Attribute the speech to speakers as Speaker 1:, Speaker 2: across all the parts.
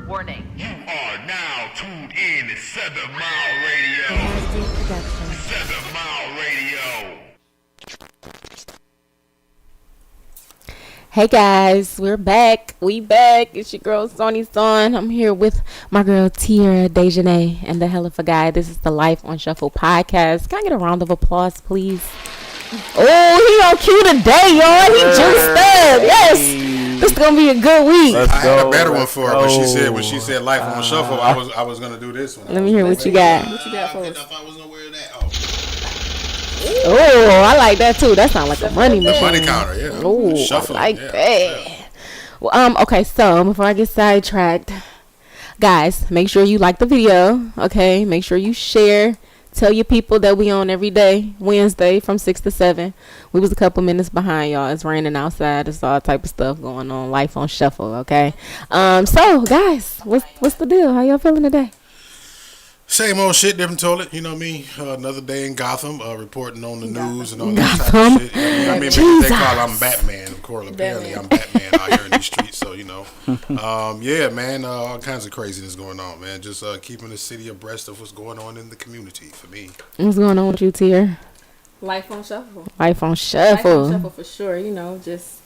Speaker 1: Warning.
Speaker 2: You are now tuned in to 7 Mile Radio. 7 Mile Radio.
Speaker 3: Hey guys, we're back. We back. It's your girl Sony Son. I'm here with my girl Tiara Dejanay and the Hell of a Guy. This is the Life on Shuffle podcast. Can I get a round of applause, please? Oh, he on cue today, y'all. He juiced up. Yes, this is gonna be a good week.
Speaker 4: I had a better one for her when she said Life on Shuffle. I was gonna do this one.
Speaker 3: Let me hear what you got.
Speaker 4: What you got for us? I was gonna wear that.
Speaker 3: Oh, I like that too. That sounds like a money machine.
Speaker 4: Money counter, yeah.
Speaker 3: Oh,
Speaker 4: Shuffle,
Speaker 3: I like
Speaker 4: yeah,
Speaker 3: that.
Speaker 4: yeah.
Speaker 3: Well, okay, so before I get sidetracked, guys, make sure you like the video. Okay, make sure you share. Tell your people that we on every day, Wednesday from 6 to 7. We was a couple minutes behind, y'all. It's raining outside. It's all type of stuff going on. Life on Shuffle, okay? So, guys, what's the deal? How y'all feeling today?
Speaker 4: Same old shit, different toilet. You know me. Another day in Gotham, reporting on the news and all that
Speaker 3: Gotham.
Speaker 4: type of shit. I mean, they call I'm Batman. Of course, apparently I'm Batman out here in these streets. So yeah, man. All kinds of craziness going on, man. Just keeping the city abreast of what's going on in the community for me.
Speaker 3: What's going on with you, Tier?
Speaker 5: Life on Shuffle.
Speaker 3: Life on Shuffle.
Speaker 5: Life on Shuffle for sure. Just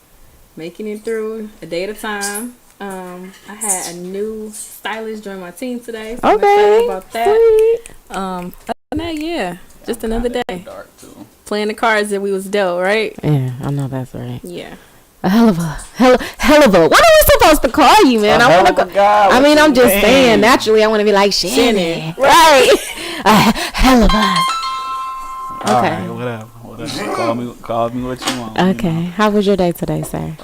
Speaker 5: making it through a day at a time. I had a new stylist join my team today, so
Speaker 3: okay.
Speaker 5: I'm excited about that. Yeah, just another day. Playing the cards that we was dealt, right?
Speaker 3: Yeah, I know that's right.
Speaker 5: Yeah.
Speaker 3: A hell of a. What are we supposed to call you, man? I'm just saying. Naturally, I want to be like Shannon, right? A hell of a. Okay.
Speaker 6: All right, whatever. Call me what you want.
Speaker 3: Okay. How was your day today, sir?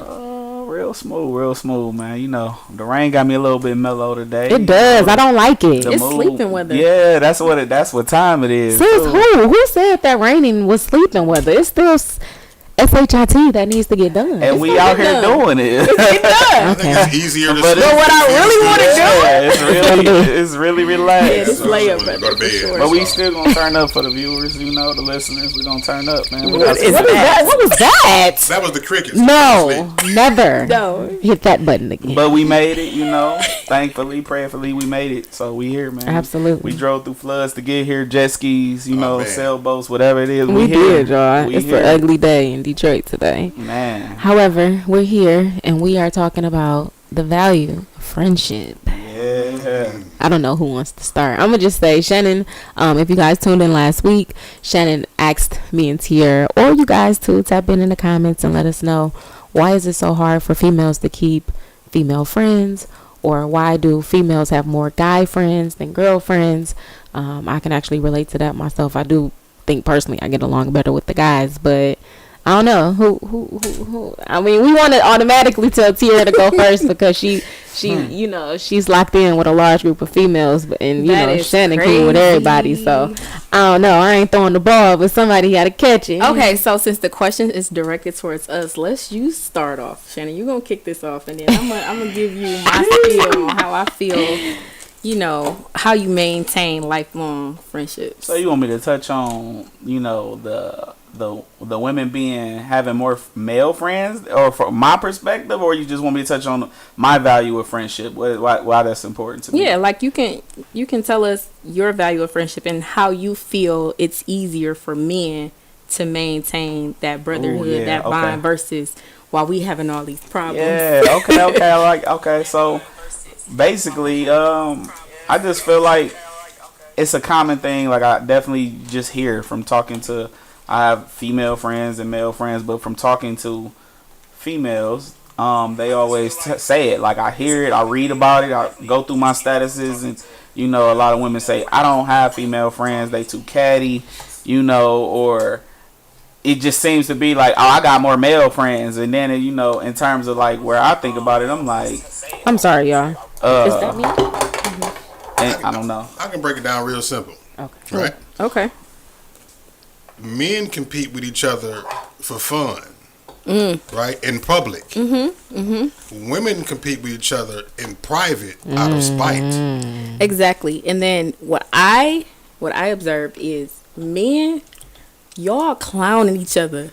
Speaker 6: Real smooth, man. The rain got me a little bit mellow today.
Speaker 3: It does. I don't like it.
Speaker 5: It's sleeping weather.
Speaker 6: Yeah, that's what time it is.
Speaker 3: Sis, who said that raining was sleeping weather? It's still SHIT that needs to get done.
Speaker 6: And we out here doing it.
Speaker 5: It's done.
Speaker 4: Okay. It's easier to
Speaker 5: But what I really want to do
Speaker 6: it's really relaxed.
Speaker 5: Yeah, this layup,
Speaker 4: go to bed.
Speaker 5: sure.
Speaker 6: But we still gonna turn up for the viewers, the listeners. We gonna turn up, man.
Speaker 3: What was that?
Speaker 4: That was the crickets.
Speaker 3: No, never.
Speaker 5: No.
Speaker 3: Hit that button again.
Speaker 6: But we made it, Thankfully, prayerfully, we made it. So we here, man.
Speaker 3: Absolutely.
Speaker 6: We drove through floods to get here. Jet skis,
Speaker 4: man.
Speaker 6: sailboats, whatever it is.
Speaker 3: We
Speaker 6: here.
Speaker 3: did, y'all. It's an ugly day in Detroit today.
Speaker 6: Man.
Speaker 3: However, we're here and we are talking about the value of friendship.
Speaker 6: Yeah.
Speaker 3: I don't know who wants to start. I'm gonna just say, Shannon, if you guys tuned in last week, Shannon asked me and Tier, or you guys too, tap in the comments and let us know, why is it so hard for females to keep female friends, or why do females have more guy friends than girlfriends? I can actually relate to that myself. I do think personally I get along better with the guys, but I don't know who. I mean, we want to automatically tell Tiara to go first because she's locked in with a large group of females, and Shannon cool with everybody. So I don't know. I ain't throwing the ball, but somebody got to catch it.
Speaker 5: Okay, so since the question is directed towards us, you start off, Shannon. You gonna kick this off, and then I'm gonna give you my feel on how I feel. How you maintain lifelong friendships.
Speaker 6: So you want me to touch on, the women having more male friends, or from my perspective, or you just want me to touch on my value of friendship, why that's important to me?
Speaker 5: Yeah, like you can tell us your value of friendship and how you feel it's easier for men to maintain that brotherhood, bond versus while we having all these problems.
Speaker 6: Yeah, okay. So basically, I just feel like it's a common thing. Like, I definitely just hear from talking to, I have female friends and male friends, but from talking to females, they always say it. Like, I hear it, I read about it, I go through my statuses, and a lot of women say, I don't have female friends, they too catty, or it just seems to be like, oh, I got more male friends. And then, in terms of like where I think about it, I'm like,
Speaker 3: I'm sorry, y'all. Is that me?
Speaker 6: I don't know.
Speaker 4: I can break it down real simple.
Speaker 3: Okay.
Speaker 4: Right?
Speaker 5: Okay.
Speaker 4: Men compete with each other for fun. Right? In public. Women compete with each other in private out of spite.
Speaker 5: Exactly. And then what I observed is men, y'all clowning each other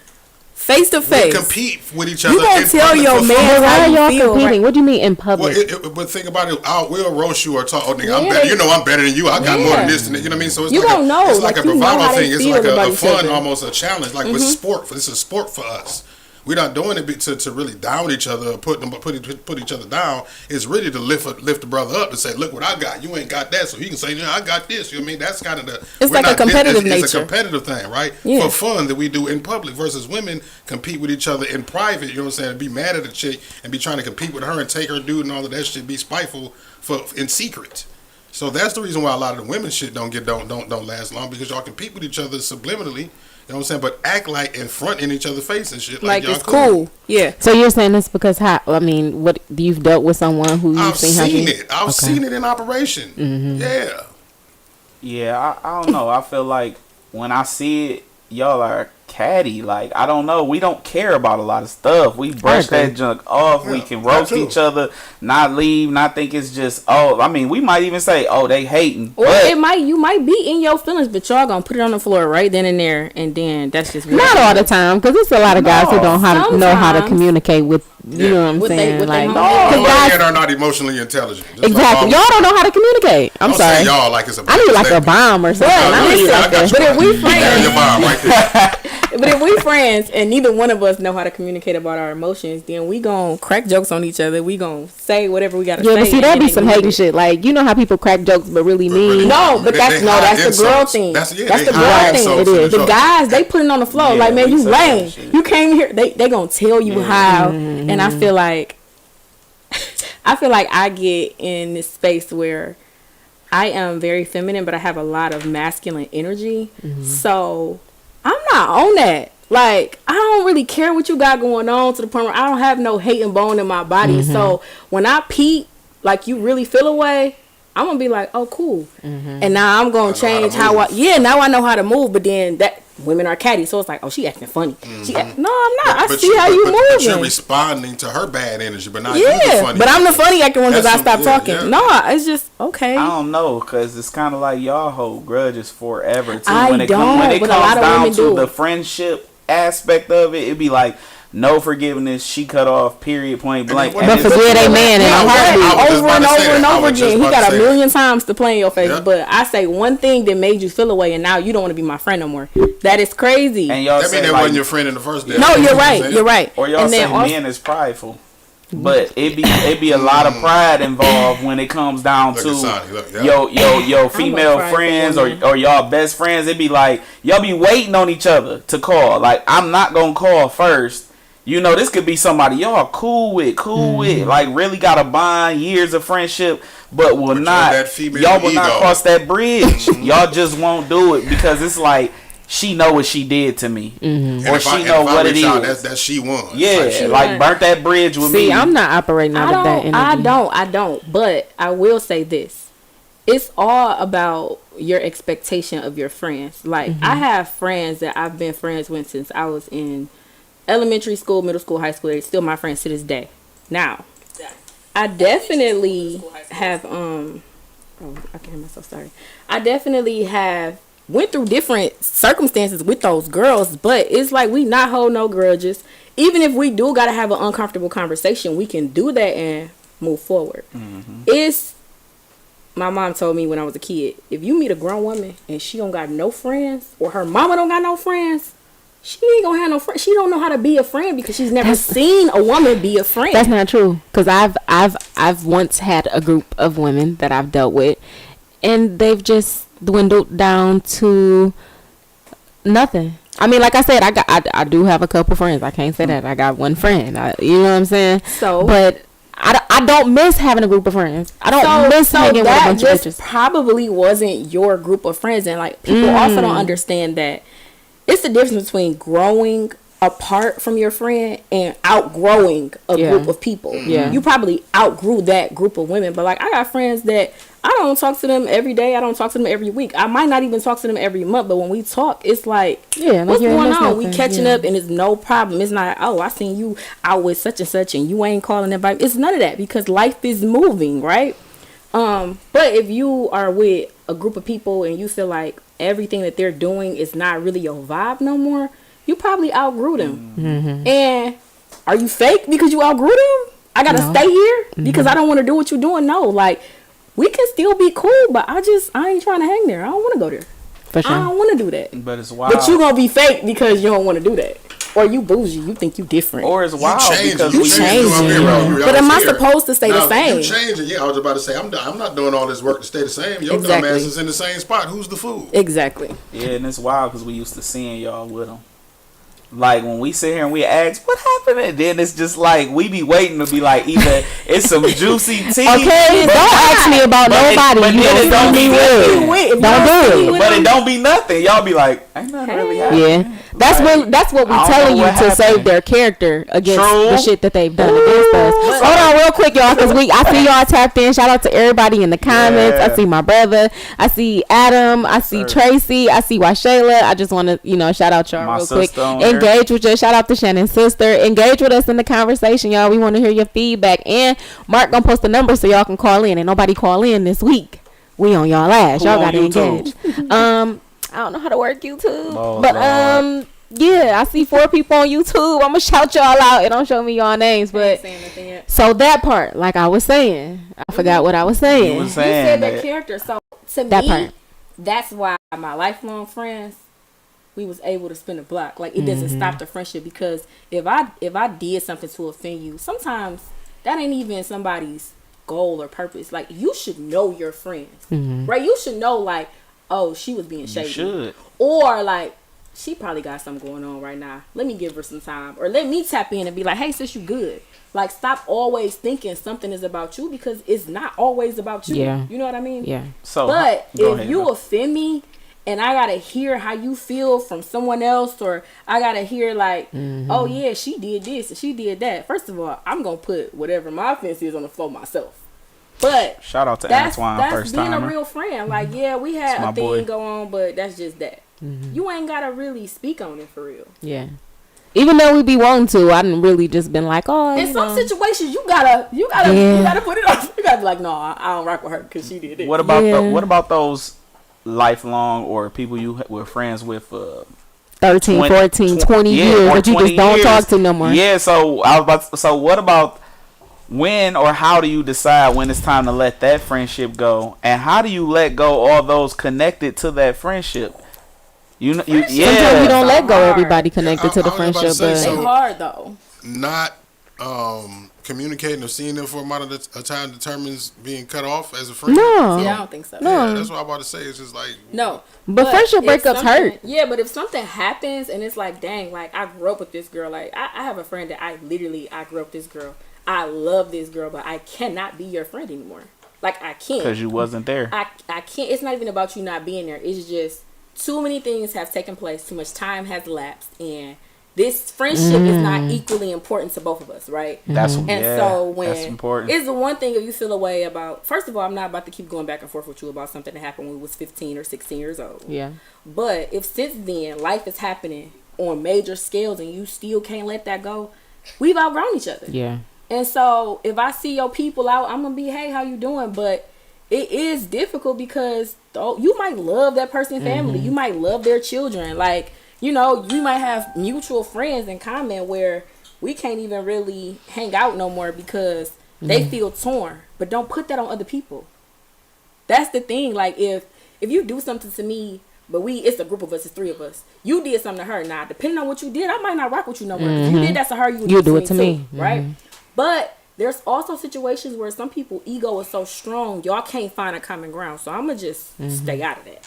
Speaker 5: face to
Speaker 4: We
Speaker 5: face.
Speaker 4: compete with each other.
Speaker 5: You gonna
Speaker 4: in
Speaker 5: tell
Speaker 4: public
Speaker 5: your
Speaker 4: for
Speaker 5: man
Speaker 4: fun.
Speaker 3: Why
Speaker 5: how
Speaker 3: are
Speaker 5: you
Speaker 3: y'all
Speaker 5: feel,
Speaker 3: competing?
Speaker 5: right?
Speaker 3: What do you mean in public?
Speaker 4: But think about it. We'll roast you or talk. Oh, nigga, I'm
Speaker 5: Yeah,
Speaker 4: better.
Speaker 5: they-
Speaker 4: You know, I'm better than you. I got more
Speaker 5: Yeah.
Speaker 4: than this. And, you know what I mean? So it's
Speaker 5: You
Speaker 4: like
Speaker 5: don't know.
Speaker 4: It's like
Speaker 5: Like,
Speaker 4: a
Speaker 5: you know
Speaker 4: bravado
Speaker 5: how they
Speaker 4: thing. It's
Speaker 5: feel
Speaker 4: like
Speaker 5: about
Speaker 4: a
Speaker 5: each
Speaker 4: fun,
Speaker 5: other.
Speaker 4: almost a challenge. Like with sport. This is sport for us. We're not doing it to really down each other or put each other down. It's really to lift the brother up and say, look what I got. You ain't got that, so he can say, yeah, I got this. You know what I mean? That's kind of the.
Speaker 5: It's
Speaker 4: we're
Speaker 5: like a
Speaker 4: not-
Speaker 5: competitive
Speaker 4: It's a
Speaker 5: nature.
Speaker 4: competitive thing, right?
Speaker 5: Yeah.
Speaker 4: For fun that we do in public versus women compete with each other in private. You know what I'm saying? Be mad at a chick and be trying to compete with her and take her dude and all of that shit. Be spiteful in secret. So that's the reason why a lot of the women shit don't last long, because y'all compete with each other subliminally. You know what I'm saying? But act like in front in each other's face and shit.
Speaker 5: Like
Speaker 4: y'all
Speaker 5: it's cool. Yeah.
Speaker 3: So you're saying this because how? I mean, what you've dealt with someone who you've
Speaker 4: I've
Speaker 3: seen how
Speaker 4: seen
Speaker 3: she-
Speaker 4: it. I've
Speaker 3: Okay.
Speaker 4: seen it in operation. Yeah.
Speaker 6: Yeah, I don't know. I feel like when I see it, y'all are catty. Like, I don't know. We don't care about a lot of stuff. We brush
Speaker 3: agree.
Speaker 6: that junk off. We
Speaker 4: Yeah,
Speaker 6: can
Speaker 4: that
Speaker 6: roast
Speaker 4: too.
Speaker 6: each other, not leave, not think it's just, oh, I mean, we might even say, oh, they hating.
Speaker 5: Or
Speaker 6: But
Speaker 5: you might be in your feelings, but y'all gonna put it on the floor right then and there, and then that's just
Speaker 3: Not all the time, because there's a lot of guys who
Speaker 6: No,
Speaker 3: don't know how to
Speaker 5: sometimes.
Speaker 3: communicate with. You
Speaker 4: Yeah.
Speaker 3: know what I'm
Speaker 5: With they-
Speaker 3: saying?
Speaker 5: with they
Speaker 3: Like,
Speaker 5: homies.
Speaker 3: cause
Speaker 4: All
Speaker 3: guys,
Speaker 4: men are not emotionally intelligent. Just like
Speaker 3: exactly.
Speaker 4: all-
Speaker 3: Y'all don't know how to communicate. I'm
Speaker 4: Don't
Speaker 3: sorry.
Speaker 4: say y'all like it's a
Speaker 3: I need like a
Speaker 4: statement.
Speaker 3: bomb or something.
Speaker 5: But
Speaker 3: I need
Speaker 5: listen,
Speaker 4: I got
Speaker 3: something.
Speaker 4: you.
Speaker 5: but if we
Speaker 4: You carry
Speaker 5: friends-
Speaker 4: your bomb right there.
Speaker 5: But if we friends and neither one of us know how to communicate about our emotions, then we gonna crack jokes on each other. We gonna say whatever we gotta
Speaker 3: Yeah,
Speaker 5: say.
Speaker 3: but see,
Speaker 5: and
Speaker 3: that'd be
Speaker 5: then
Speaker 3: some
Speaker 5: leave
Speaker 3: hating
Speaker 5: it.
Speaker 3: shit. Like, you know how people crack jokes but really mean.
Speaker 5: No, but
Speaker 4: They
Speaker 5: that's
Speaker 4: hide
Speaker 5: the girl
Speaker 4: insults.
Speaker 5: thing.
Speaker 4: That's
Speaker 5: the
Speaker 4: they
Speaker 5: girl
Speaker 4: hide
Speaker 5: thing.
Speaker 4: insults
Speaker 3: It
Speaker 4: in
Speaker 3: is.
Speaker 5: The
Speaker 4: jokes.
Speaker 5: guys, they put it on the floor.
Speaker 6: Yeah,
Speaker 5: like, man,
Speaker 6: we
Speaker 5: you
Speaker 6: say that
Speaker 5: lame.
Speaker 6: shit.
Speaker 5: You came here. They gonna tell you how. And I feel like I get in this space where I am very feminine, but I have a lot of masculine energy. So I'm not on that. Like, I don't really care what you got going on, to the point where I don't have no hate and bone in my body. So when I peep, like, you really feel away, I'm gonna be like, oh, cool. And now I'm gonna change
Speaker 4: how to move.
Speaker 5: now I know how to move. But then that women are catty, so it's like, oh, she acting funny. No, I'm not. I
Speaker 4: But
Speaker 5: see how you
Speaker 4: but you're
Speaker 5: moving.
Speaker 4: responding to her bad energy, but not you the
Speaker 5: Yeah,
Speaker 4: funny.
Speaker 5: but I'm the funny acting one because I
Speaker 4: That's
Speaker 5: stopped
Speaker 4: some-
Speaker 5: talking.
Speaker 4: yeah.
Speaker 5: No, it's just okay.
Speaker 6: I don't know, because it's kind of like y'all hold grudges forever, too.
Speaker 5: I
Speaker 6: when it
Speaker 5: don't,
Speaker 6: when it
Speaker 5: but a
Speaker 6: comes
Speaker 5: lot of
Speaker 6: down
Speaker 5: women
Speaker 6: to
Speaker 5: do.
Speaker 6: the friendship aspect of it, it'd be like, no forgiveness, she cut off, period, point blank.
Speaker 4: But
Speaker 6: And
Speaker 3: But
Speaker 6: it's-
Speaker 3: forget a man in a
Speaker 4: I was-
Speaker 3: heartbeat.
Speaker 4: I was just
Speaker 5: Over
Speaker 4: about
Speaker 5: and
Speaker 4: to say
Speaker 5: over
Speaker 4: that.
Speaker 5: and
Speaker 4: I
Speaker 5: over
Speaker 4: was just
Speaker 5: again. He
Speaker 4: about to
Speaker 5: got a
Speaker 4: say
Speaker 5: million times to play in your face.
Speaker 4: Yeah.
Speaker 5: But I say one thing that made you feel away, and now you don't want to be my friend no more. That is crazy.
Speaker 6: and y'all
Speaker 4: That mean
Speaker 6: say
Speaker 4: that
Speaker 6: like,
Speaker 4: wasn't your friend in the first day.
Speaker 5: No,
Speaker 4: You know
Speaker 5: you're
Speaker 4: what I'm
Speaker 5: right.
Speaker 4: saying?
Speaker 5: You're right.
Speaker 6: or y'all
Speaker 5: And
Speaker 6: say
Speaker 5: then also-
Speaker 6: men is prideful. But it be a lot of pride involved when it comes down
Speaker 4: Look
Speaker 6: to
Speaker 4: at Sonny, look, yeah.
Speaker 6: yo female
Speaker 5: prideful
Speaker 6: friends
Speaker 5: woman.
Speaker 6: or y'all best friends. It be like y'all be waiting on each other to call. Like, I'm not gonna call first. You know, this could be somebody y'all cool with, like really got a bond, years of friendship, but will
Speaker 4: you're
Speaker 6: not.
Speaker 4: that female
Speaker 6: Y'all will not
Speaker 4: ego.
Speaker 6: cross that bridge. Y'all just won't do it because it's like she know what she did to me,
Speaker 4: And
Speaker 6: or
Speaker 4: if I-
Speaker 6: she
Speaker 4: and
Speaker 6: know
Speaker 4: if I
Speaker 6: what it
Speaker 4: reach out,
Speaker 6: is.
Speaker 4: That she won.
Speaker 6: Yeah,
Speaker 5: She
Speaker 6: like
Speaker 5: won.
Speaker 6: burnt that bridge with
Speaker 3: See,
Speaker 6: me.
Speaker 3: I'm not operating out of that energy.
Speaker 5: I don't. But I will say this: it's all about your expectation of your friends. Like, I have friends that I've been friends with since I was in elementary school, middle school, high school. They're still my friends to this day. Now, I definitely have oh, I can't hear myself. Sorry. I definitely have went through different circumstances with those girls, but it's like we not hold no grudges. Even if we do gotta have an uncomfortable conversation, we can do that and move forward. It's my mom told me when I was a kid, if you meet a grown woman and she don't got no friends, or her mama don't got no friends, she ain't gonna have no friends. She don't know how to be a friend because she's never seen a woman be a friend.
Speaker 3: That's not true. Because I've once had a group of women that I've dealt with, and they've just dwindled down to nothing. I mean, like I said, I do have a couple friends. I can't say that I got one friend. You know what I'm saying?
Speaker 5: So-
Speaker 3: but I don't miss having a group of friends. I don't miss hanging with a
Speaker 5: that
Speaker 3: bunch of
Speaker 5: just
Speaker 3: bitches.
Speaker 5: probably wasn't your group of friends, and like people also don't understand that it's the difference between growing apart from your friend and outgrowing a
Speaker 3: Yeah.
Speaker 5: group of people.
Speaker 3: Yeah.
Speaker 5: You probably outgrew that group of women, but like I got friends that I don't talk to them every day. I don't talk to them every week. I might not even talk to them every month, but when we talk, it's like,
Speaker 3: Yeah, like
Speaker 5: what's
Speaker 3: you ain't
Speaker 5: going
Speaker 3: miss
Speaker 5: on? We
Speaker 3: nothing.
Speaker 5: catching
Speaker 3: Yeah.
Speaker 5: up and it's no problem. It's not, oh, I seen you out with such and such and you ain't calling them back. It's none of that because life is moving, right? But if you are with a group of people and you feel like everything that they're doing is not really your vibe no more, you probably outgrew them. And are you fake because you outgrew them? I gotta stay here because I don't want to do what you're doing. No, like we can still be cool, but I ain't trying to hang there. I don't want to go there.
Speaker 3: For sure.
Speaker 5: I don't want to do that.
Speaker 6: But it's wild.
Speaker 5: But you gonna be fake because you don't want to do that, or you bougie. You think you different.
Speaker 6: Or it's wild because
Speaker 5: You
Speaker 6: we
Speaker 5: changing. But am I supposed to stay the same?
Speaker 4: You changing. Yeah, I was about to say, I'm not doing all this work to stay the same. Your dumb ass is in the same spot. Who's the fool?
Speaker 5: Exactly.
Speaker 6: Yeah, and it's wild because we used to seeing y'all with them. Like when we sit here and we ask what happened, and then it's just like we be waiting to be like either it's some juicy tea.
Speaker 3: Okay, don't ask me about nobody.
Speaker 6: But
Speaker 3: You
Speaker 6: then it don't be
Speaker 3: with. Don't do it.
Speaker 6: But it don't be nothing. Y'all be like, ain't nothing really happening.
Speaker 3: Yeah, that's what we
Speaker 6: I don't
Speaker 3: telling
Speaker 6: know
Speaker 3: you
Speaker 6: what
Speaker 3: to save
Speaker 6: happened.
Speaker 3: their character against
Speaker 6: True.
Speaker 3: the shit that they've done against us. Hold on, real quick, y'all, because I see y'all tapped in. Shout out to everybody in the comments.
Speaker 6: Yeah.
Speaker 3: I see my brother. I see Adam. I see Tracy. I see Washayla. I just want to shout out y'all
Speaker 6: My
Speaker 3: real quick.
Speaker 6: sister on there.
Speaker 3: Engage with us. Shout out to Shannon's sister. Engage with us in the conversation, y'all. We want to hear your feedback. And Mark gonna post a number so y'all can call in. And nobody call in this week. We on y'all ass. Y'all gotta engage. I don't know how to work YouTube,
Speaker 6: Oh,
Speaker 3: but
Speaker 6: Lord.
Speaker 3: yeah, I see 4 people on YouTube. I'm gonna shout y'all out. It don't show me y'all names, but
Speaker 5: Saying nothing yet.
Speaker 3: so that part, like I was saying, I forgot what I was saying.
Speaker 6: You was
Speaker 5: You
Speaker 6: saying
Speaker 5: said that
Speaker 6: that.
Speaker 5: character. So to
Speaker 3: That
Speaker 5: me,
Speaker 3: part.
Speaker 5: that's why my lifelong friends, we was able to spin a block. Like it doesn't stop the friendship, because if I did something to offend you, sometimes that ain't even somebody's goal or purpose. Like you should know your friends, right? You should know like, oh, she was being
Speaker 6: You
Speaker 5: shady,
Speaker 6: should.
Speaker 5: or like she probably got something going on right now. Let me give her some time, or let me tap in and be like, hey sis, you good? Like stop always thinking something is about you, because it's not always about you.
Speaker 3: Yeah.
Speaker 5: You know what I mean?
Speaker 3: Yeah.
Speaker 6: So,
Speaker 5: But
Speaker 6: go
Speaker 5: if
Speaker 6: ahead,
Speaker 5: you
Speaker 6: bro.
Speaker 5: offend me and I gotta hear how you feel from someone else, or I gotta hear like, oh yeah, she did this and she did that. First of all, I'm gonna put whatever my offense is on the floor myself. But
Speaker 6: Shout out to
Speaker 5: that's
Speaker 6: Antoine, first
Speaker 5: being
Speaker 6: timer.
Speaker 5: a real friend. Like yeah, we
Speaker 6: That's
Speaker 5: had
Speaker 6: my
Speaker 5: a thing
Speaker 6: boy.
Speaker 5: go on, but that's just that. You ain't gotta really speak on it for real.
Speaker 3: Yeah. Even though we be wanting to, I didn't really just been like, oh,
Speaker 5: In
Speaker 3: you
Speaker 5: some
Speaker 3: know.
Speaker 5: situations, you gotta
Speaker 3: Yeah.
Speaker 5: put it off. You gotta be like, no, I don't rock with her because she did it.
Speaker 6: What about
Speaker 3: Yeah.
Speaker 6: what about those lifelong or people you were friends with
Speaker 3: 13,
Speaker 6: 20
Speaker 3: 14, 20
Speaker 6: yeah,
Speaker 3: years
Speaker 6: or
Speaker 3: that you
Speaker 6: 20
Speaker 3: just don't
Speaker 6: years.
Speaker 3: talk to no more.
Speaker 6: Yeah, so I was about to, so what about when or how do you decide when it's time to let that friendship go, and how do you let go all those connected to that friendship? You know,
Speaker 3: Sometimes
Speaker 6: yeah.
Speaker 3: you don't let go
Speaker 5: Hard.
Speaker 3: everybody connected
Speaker 4: Yeah,
Speaker 3: to the
Speaker 4: I was about to
Speaker 3: friendship,
Speaker 4: say,
Speaker 3: but
Speaker 4: so-
Speaker 5: They hard though.
Speaker 4: Not communicating or seeing them for a amount of time determines being cut off as a friend.
Speaker 3: no.
Speaker 5: Yeah, I don't think so.
Speaker 3: No.
Speaker 4: Yeah, that's what I'm about to say. It's just like
Speaker 5: No.
Speaker 3: But friendship
Speaker 5: if
Speaker 3: breakups
Speaker 5: something-
Speaker 3: hurt.
Speaker 5: Yeah, but if something happens and it's like, dang, like I grew up with this girl. Like I have a friend that I grew up with this girl. I love this girl, but I cannot be your friend anymore. Like I can't.
Speaker 6: Because you wasn't there.
Speaker 5: I can't. It's not even about you not being there. It's just too many things have taken place. Too much time has lapsed, and this friendship is not equally important to both of us, right?
Speaker 6: That's
Speaker 5: And
Speaker 6: yeah,
Speaker 5: so when
Speaker 6: that's important.
Speaker 5: it's the one thing if you feel a way about. First of all, I'm not about to keep going back and forth with you about something that happened when we was 15 or 16 years old.
Speaker 3: Yeah.
Speaker 5: But if since then life is happening on major scales and you still can't let that go, we've outgrown each other.
Speaker 3: Yeah.
Speaker 5: And so if I see your people out, I'm gonna be, hey, how you doing? But it is difficult because you might love that person's family, you might love their children, like, you know, you might have mutual friends in common where we can't even really hang out no more because they feel torn. But don't put that on other people. That's the thing. Like if you do something to me, but it's a group of us, it's 3 of us. You did something to her. Now, depending on what you did, I might not rock with you no more. If you did that to her, you would
Speaker 3: do it to me.
Speaker 5: too, right? But there's also situations where some people ego is so strong, y'all can't find a common ground. So I'm gonna just stay out of that.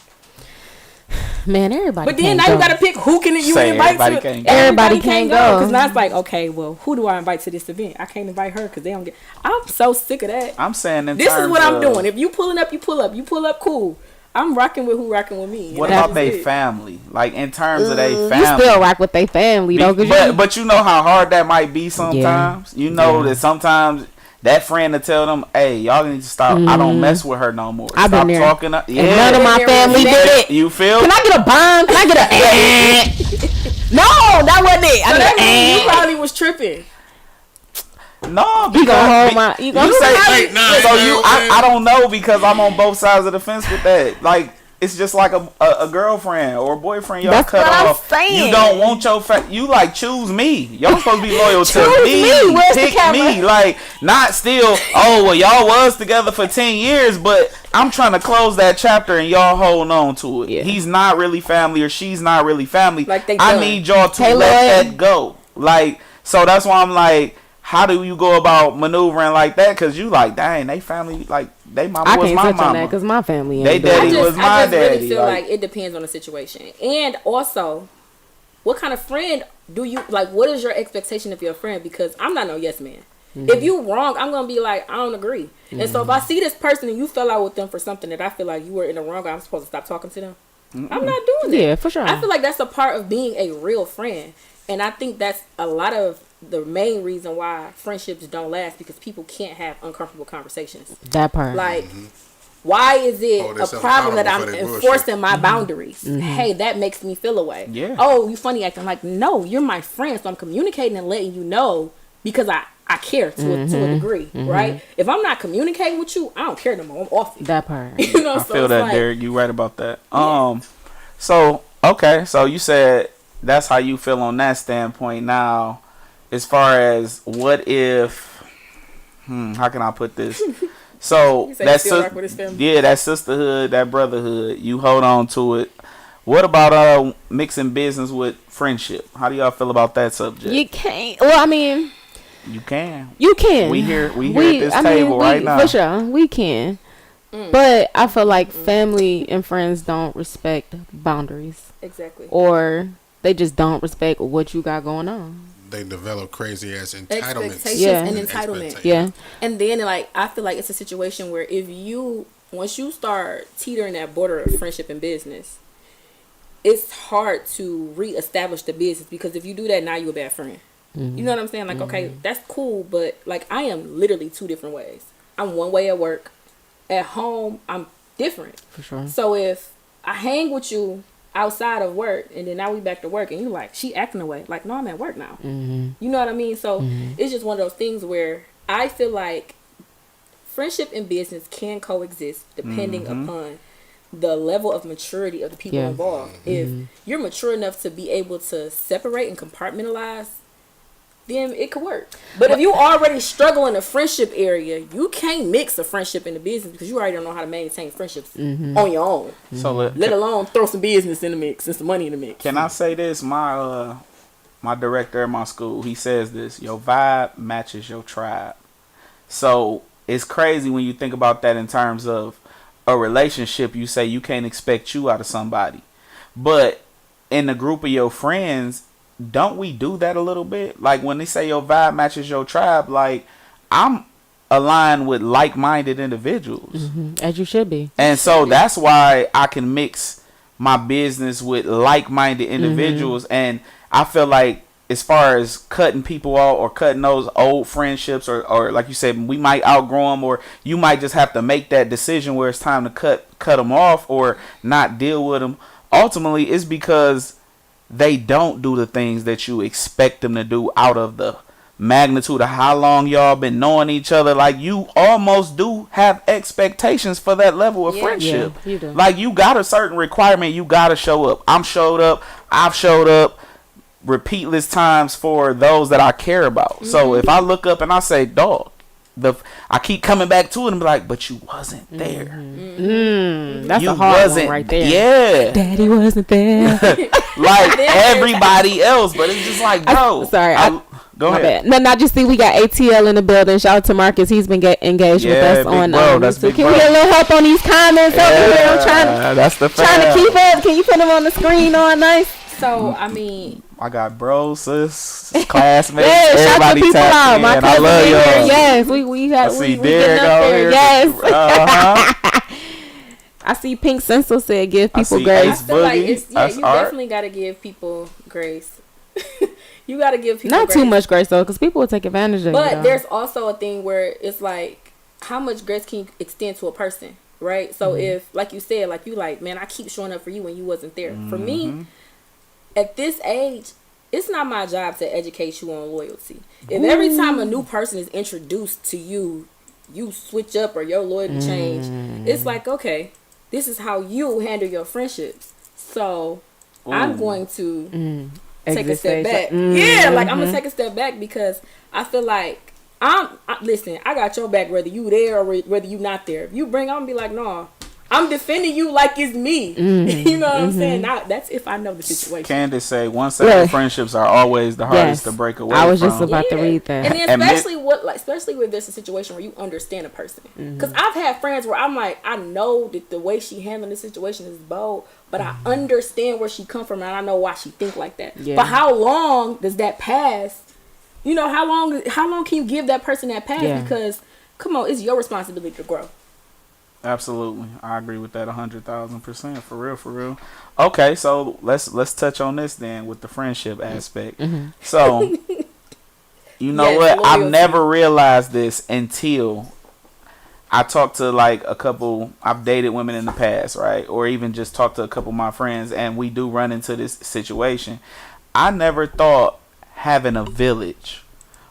Speaker 3: Man, everybody.
Speaker 5: But then
Speaker 3: can't
Speaker 5: now
Speaker 3: go.
Speaker 5: you gotta pick who can you
Speaker 6: Say
Speaker 5: invite
Speaker 6: everybody
Speaker 5: to.
Speaker 6: can't go.
Speaker 3: Everybody can't go.
Speaker 5: Because now it's like, okay, well, who do I invite to this event? I can't invite her because they don't get. I'm so sick of that.
Speaker 6: I'm saying in
Speaker 5: This is
Speaker 6: terms
Speaker 5: what I'm
Speaker 6: of-
Speaker 5: doing. If you pulling up, you pull up. You pull up, cool. I'm rocking with who rocking with me.
Speaker 6: What
Speaker 5: And
Speaker 6: about
Speaker 5: that's
Speaker 6: their
Speaker 5: it.
Speaker 6: family? Like in terms of their
Speaker 3: You
Speaker 6: family.
Speaker 3: still rock with their family though, cause
Speaker 6: But you know how hard that might be sometimes. You know that sometimes that friend to tell them, "Hey, y'all need to stop. I don't mess with her no more.
Speaker 3: I've
Speaker 6: Stop
Speaker 3: been there.
Speaker 6: talking."
Speaker 3: and none of my
Speaker 5: There
Speaker 3: family
Speaker 5: was
Speaker 3: did it.
Speaker 6: You feel?
Speaker 3: Can I get a bomb? Can I get a? No, that wasn't it.
Speaker 5: So
Speaker 3: I
Speaker 5: that
Speaker 3: get
Speaker 5: means
Speaker 3: a.
Speaker 5: you probably was tripping.
Speaker 6: No,
Speaker 3: You gonna hold my? You gonna
Speaker 6: you say,
Speaker 4: Hey, nah,
Speaker 6: so
Speaker 4: man,
Speaker 6: you, I don't know because I'm on both sides of the fence with that. Like, it's just like a girlfriend or a boyfriend. Y'all
Speaker 3: That's
Speaker 6: cut
Speaker 3: what I'm
Speaker 6: off.
Speaker 3: saying.
Speaker 6: You don't want your you like choose me. Y'all supposed to be loyal to
Speaker 3: Choose
Speaker 6: me.
Speaker 3: me. Where's the
Speaker 6: Pick
Speaker 3: camera?
Speaker 6: me. Like not still. Oh well, y'all was together for 10 years, but I'm trying to close that chapter and y'all holding on to it.
Speaker 3: Yeah.
Speaker 6: He's not really family or she's not really family.
Speaker 5: Like they
Speaker 6: I
Speaker 5: done.
Speaker 6: need y'all to
Speaker 3: Hey,
Speaker 6: let
Speaker 3: Lloyd.
Speaker 6: that go. Like so that's why I'm like. How do you go about maneuvering like that? Because you like, dang, they family, like, they mama
Speaker 3: I
Speaker 6: was
Speaker 3: can't
Speaker 6: my
Speaker 3: touch on that
Speaker 6: mama.
Speaker 3: because my family ain't
Speaker 6: They
Speaker 3: doing
Speaker 6: daddy
Speaker 3: it.
Speaker 6: was my
Speaker 5: I just
Speaker 6: daddy.
Speaker 5: really feel
Speaker 6: like-
Speaker 5: like it depends on the situation. And also, what kind of friend do you, like, what is your expectation of your friend? Because I'm not no yes man. If you wrong, I'm going to be like, I don't agree. And so if I see this person and you fell out with them for something that I feel like you were in the wrong, I'm supposed to stop talking to them. I'm not doing that.
Speaker 3: Yeah, for sure.
Speaker 5: I feel like that's a part of being a real friend. And I think that's a lot of the main reason why friendships don't last, because people can't have uncomfortable conversations.
Speaker 3: That part.
Speaker 5: Like, why is it
Speaker 4: Hold
Speaker 5: a
Speaker 4: themselves
Speaker 5: problem that I'm
Speaker 4: accountable for their
Speaker 5: enforcing my boundaries? Hey, that makes me feel away.
Speaker 6: Yeah.
Speaker 5: Oh, you funny acting. Like, no, you're my friend, so I'm communicating and letting you know because I care to a degree, right? If I'm not communicating with you, I don't care no more. I'm off it.
Speaker 3: That part.
Speaker 5: You know,
Speaker 6: I
Speaker 5: so
Speaker 6: feel
Speaker 5: it's
Speaker 6: that,
Speaker 5: like,
Speaker 6: Derek. You right about that. So, okay. So you said that's how you feel on that standpoint. Now, as far as what if, how can I put this? So
Speaker 5: You say
Speaker 6: that
Speaker 5: you still rock with his family?
Speaker 6: yeah, that sisterhood, that brotherhood, you hold on to it. What about mixing business with friendship? How do y'all feel about that subject?
Speaker 3: You can't. Well, I mean,
Speaker 6: You can.
Speaker 3: you can.
Speaker 6: We here at this table right now.
Speaker 3: For sure, we can. But I feel like family and friends don't respect boundaries,
Speaker 5: exactly.
Speaker 3: or they just don't respect what you got going on.
Speaker 4: They develop crazy ass entitlements.
Speaker 5: Expectations
Speaker 3: Yeah.
Speaker 5: and entitlement.
Speaker 4: Expectations.
Speaker 3: Yeah.
Speaker 5: And then, like, I feel like it's a situation where once you start teetering that border of friendship and business, it's hard to reestablish the business, because if you do that, now you're a bad friend. You know what I'm saying? Like, okay, that's cool, but like, I am literally two different ways. I'm one way at work. At home, I'm different.
Speaker 3: For sure.
Speaker 5: So if I hang with you outside of work, and then now we back to work, and you like, she acting away. Like, no, I'm at work now. You know what I mean? So it's just one of those things where I feel like friendship and business can coexist depending upon the level of maturity of the people
Speaker 3: Yeah.
Speaker 5: involved. If you're mature enough to be able to separate and compartmentalize, then it could work. But if you already struggle in the friendship area, you can't mix a friendship in the business, because you already don't know how to maintain friendships on your own.
Speaker 6: So
Speaker 5: Let alone throw some business in the mix and some money in the mix.
Speaker 6: Can I say this? My director at my school, he says this: your vibe matches your tribe. So it's crazy when you think about that in terms of a relationship. You say you can't expect you out of somebody, but in the group of your friends, don't we do that a little bit? Like when they say your vibe matches your tribe, like I'm aligned with like-minded individuals.
Speaker 3: As you should be.
Speaker 6: And so that's why I can mix my business with like-minded individuals. And I feel like as far as cutting people off or cutting those old friendships, or like you said, we might outgrow them, or you might just have to make that decision where it's time to cut them off or not deal with them. Ultimately, it's because they don't do the things that you expect them to do out of the magnitude of how long y'all been knowing each other. Like, you almost do have expectations for that level of friendship.
Speaker 3: Yeah, you do.
Speaker 6: Like, you got a certain requirement. You got to show up. I've showed up repeatless times for those that I care about. So if I look up and I say, dog, I keep coming back to it and be like, but you wasn't there.
Speaker 3: That's
Speaker 6: You
Speaker 3: a hard
Speaker 6: wasn't
Speaker 3: one right there.
Speaker 6: Yeah.
Speaker 3: Daddy wasn't there.
Speaker 6: Like everybody else, but it's just like, bro. Go
Speaker 3: My
Speaker 6: ahead.
Speaker 3: bad. No, not just see, we got ATL in the building. Shout out to Marcus. He's been engaged with
Speaker 6: Yeah,
Speaker 3: us
Speaker 6: big
Speaker 3: on
Speaker 6: bro. That's
Speaker 3: YouTube.
Speaker 6: big
Speaker 3: Can
Speaker 6: bro.
Speaker 3: we get a little help on these comments over here? I'm
Speaker 6: That's the
Speaker 3: trying to
Speaker 6: fam.
Speaker 3: keep up. Can you put them on the screen all nice?
Speaker 5: So, I mean,
Speaker 6: I got bros, sis, classmates,
Speaker 3: Yeah, shout the
Speaker 6: everybody
Speaker 3: people
Speaker 6: tapped
Speaker 3: out.
Speaker 6: in.
Speaker 3: My
Speaker 6: I
Speaker 3: cousin
Speaker 6: love
Speaker 3: in here.
Speaker 6: y'all.
Speaker 3: Yes, we
Speaker 6: I
Speaker 3: got
Speaker 6: see
Speaker 3: we
Speaker 6: Derek
Speaker 3: getting up
Speaker 6: out
Speaker 3: there.
Speaker 6: here.
Speaker 3: Yes.
Speaker 6: Uh-huh.
Speaker 3: I see Pink Senso said give
Speaker 6: I
Speaker 3: people
Speaker 6: see
Speaker 5: I
Speaker 3: grace.
Speaker 6: Ace
Speaker 5: feel like
Speaker 6: Boogie,
Speaker 5: it's,
Speaker 6: that's
Speaker 5: you
Speaker 6: art.
Speaker 5: definitely got to give people grace. You got to give people
Speaker 3: Not
Speaker 5: grace.
Speaker 3: too much grace though, because people will take advantage of it.
Speaker 5: But
Speaker 3: though.
Speaker 5: there's also a thing where it's like, how much grace can you extend to a person, right? So if, like you said, like you like, man, I keep showing up for you when you wasn't there. For me, at this age, it's not my job to educate you on loyalty. If every time a new person is introduced to you, you switch up or your loyalty change, it's like, okay, this is how you handle your friendships. So I'm going to take a step back. Yeah, like I'm gonna take a step back because I feel like listen, I got your back whether you there or whether you not there. If you bring, I'm gonna be like, no, I'm defending you like it's me. You know what I'm saying? Now, that's if I know the situation.
Speaker 6: Candace say one-sided friendships are always the hardest to break away from.
Speaker 3: I was just about to read that.
Speaker 5: And then especially when there's a situation where you understand a person. Because I've had friends where I'm like, I know that the way she handled the situation is bold, but I understand where she come from and I know why she think like that. Yeah. But how long does that pass? You know, how long can you give that person that pass? Yeah. Because come on, it's your responsibility to grow.
Speaker 6: Absolutely, I agree with that 100,000%. For real. Okay, so let's touch on this then with the friendship aspect. So, you know what?
Speaker 5: Loyalty.
Speaker 6: I've never realized this until I talked to like a couple. I've dated women in the past, right? Or even just talked to a couple of my friends, and we do run into this situation. I never thought having a village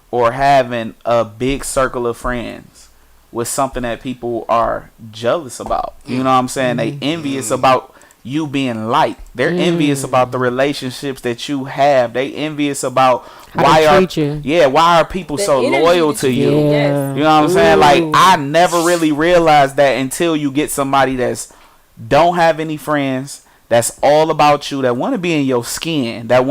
Speaker 6: or having a big circle of friends was something that people are jealous about. You know what I'm saying? They envious about you being light. They're envious about the relationships that you have. They envious about why are people so loyal to you?
Speaker 5: Yeah.
Speaker 6: You know what I'm saying? Like, I never really realized that until you get somebody that's don't have any friends, that's all about you, that want to be in your skin, that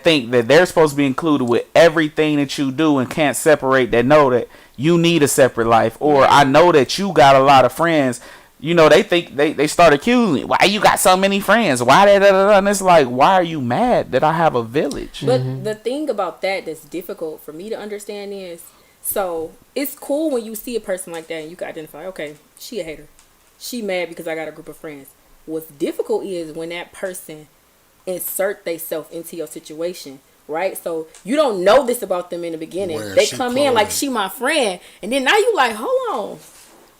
Speaker 6: think that they're supposed to be included with everything that you do and can't separate, that know that you need a separate life. Or I know that you got a lot of friends. You know, they think they start accusing me. Why you got so many friends? Why and it's like, why are you mad that I have a village?
Speaker 5: But the thing about that's difficult for me to understand is, so it's cool when you see a person like that and you can identify, okay, she a hater. She mad because I got a group of friends. What's difficult is when that person insert themselves into your situation, right? So you don't know this about them in the beginning. They come in like she my friend, and then now you like, hold on,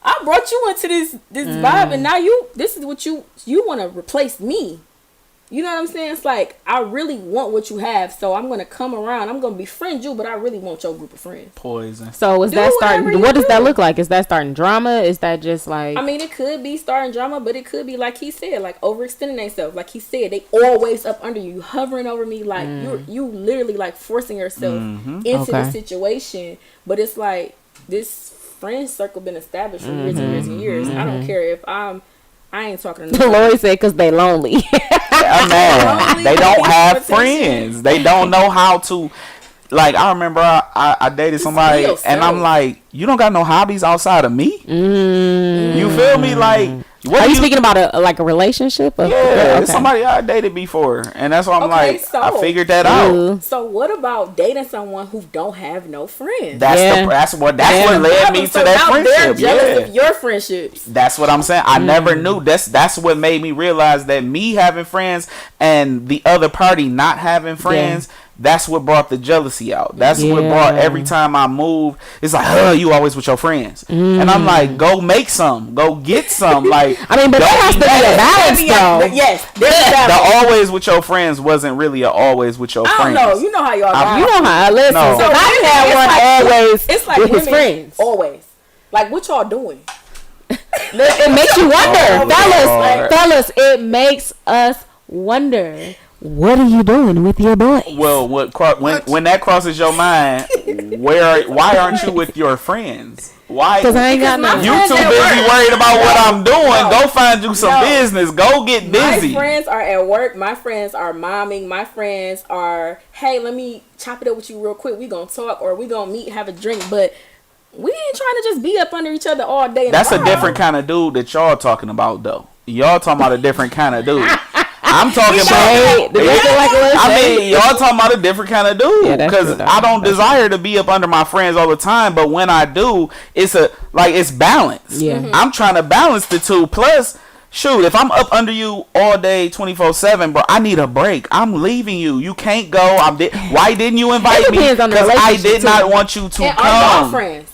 Speaker 5: I brought you into this vibe, and now this is what you want to replace me. You know what I'm saying? It's like, I really want what you have, so I'm going to come around. I'm going to befriend you, but I really want your group of friends.
Speaker 6: Poison.
Speaker 3: So is that starting, what does that look like? Is that starting drama? Is that just like...
Speaker 5: I mean, it could be starting drama, but it could be, like he said, like overextending themselves. Like he said, they always up under you, hovering over me, like you literally like forcing yourself into the situation. But it's like, this friend circle been established for years and years and years. I don't care if I ain't talking to nobody.
Speaker 3: Lori said because they lonely.
Speaker 6: Man, they don't have friends. They don't know how to. Like, I remember I dated somebody, and I'm like, you don't got no hobbies outside of me. You feel me? Like, what
Speaker 3: are you speaking about a relationship?
Speaker 6: Yeah, it's somebody I dated before, and that's why I'm like, so, I figured that out.
Speaker 5: So what about dating someone who don't have no friends?
Speaker 6: That's what led me to that friendship.
Speaker 5: They're jealous of your friendships.
Speaker 6: That's what I'm saying. I never knew. That's what made me realize that me having friends and the other party not having friends. That's what brought the jealousy out. That's what brought every time I moved. It's like, you always with your friends, and I'm like, go make some, go get some. Like,
Speaker 3: I mean, but there has to be a balance, though.
Speaker 5: Yes,
Speaker 6: the always with your friends wasn't really a always with your friends.
Speaker 5: I don't know. You know how y'all got.
Speaker 3: You know how I listen.
Speaker 6: No.
Speaker 3: So I had one always.
Speaker 5: It's like
Speaker 3: with his friends.
Speaker 5: Always. Like, what y'all doing?
Speaker 3: It makes you wonder, fellas. It makes us wonder. What are you doing with your boys?
Speaker 6: Well, when that crosses your mind, why aren't you with your friends? Why?
Speaker 3: Because I ain't got no.
Speaker 6: You too busy worried about what I'm doing. Go find you some business. Go get busy.
Speaker 5: My friends are at work. My friends are momming. My friends are, hey, let me chop it up with you real quick. We gonna talk, or we gonna meet, have a drink, but we ain't trying to just be up under each other all day.
Speaker 6: That's a different kind of dude that y'all talking about, though. Y'all talking about a different kind of dude. I'm talking about. Y'all talking about a different kind of dude, because I don't desire to be up under my friends all the time. But when I do, it's balance.
Speaker 3: Yeah.
Speaker 6: I'm trying to balance the two. Plus, shoot, if I'm up under you all day, 24/7, bro, I need a break. I'm leaving you. You can't go. Why didn't you invite me? Because I did not want you to come.
Speaker 5: Are y'all friends?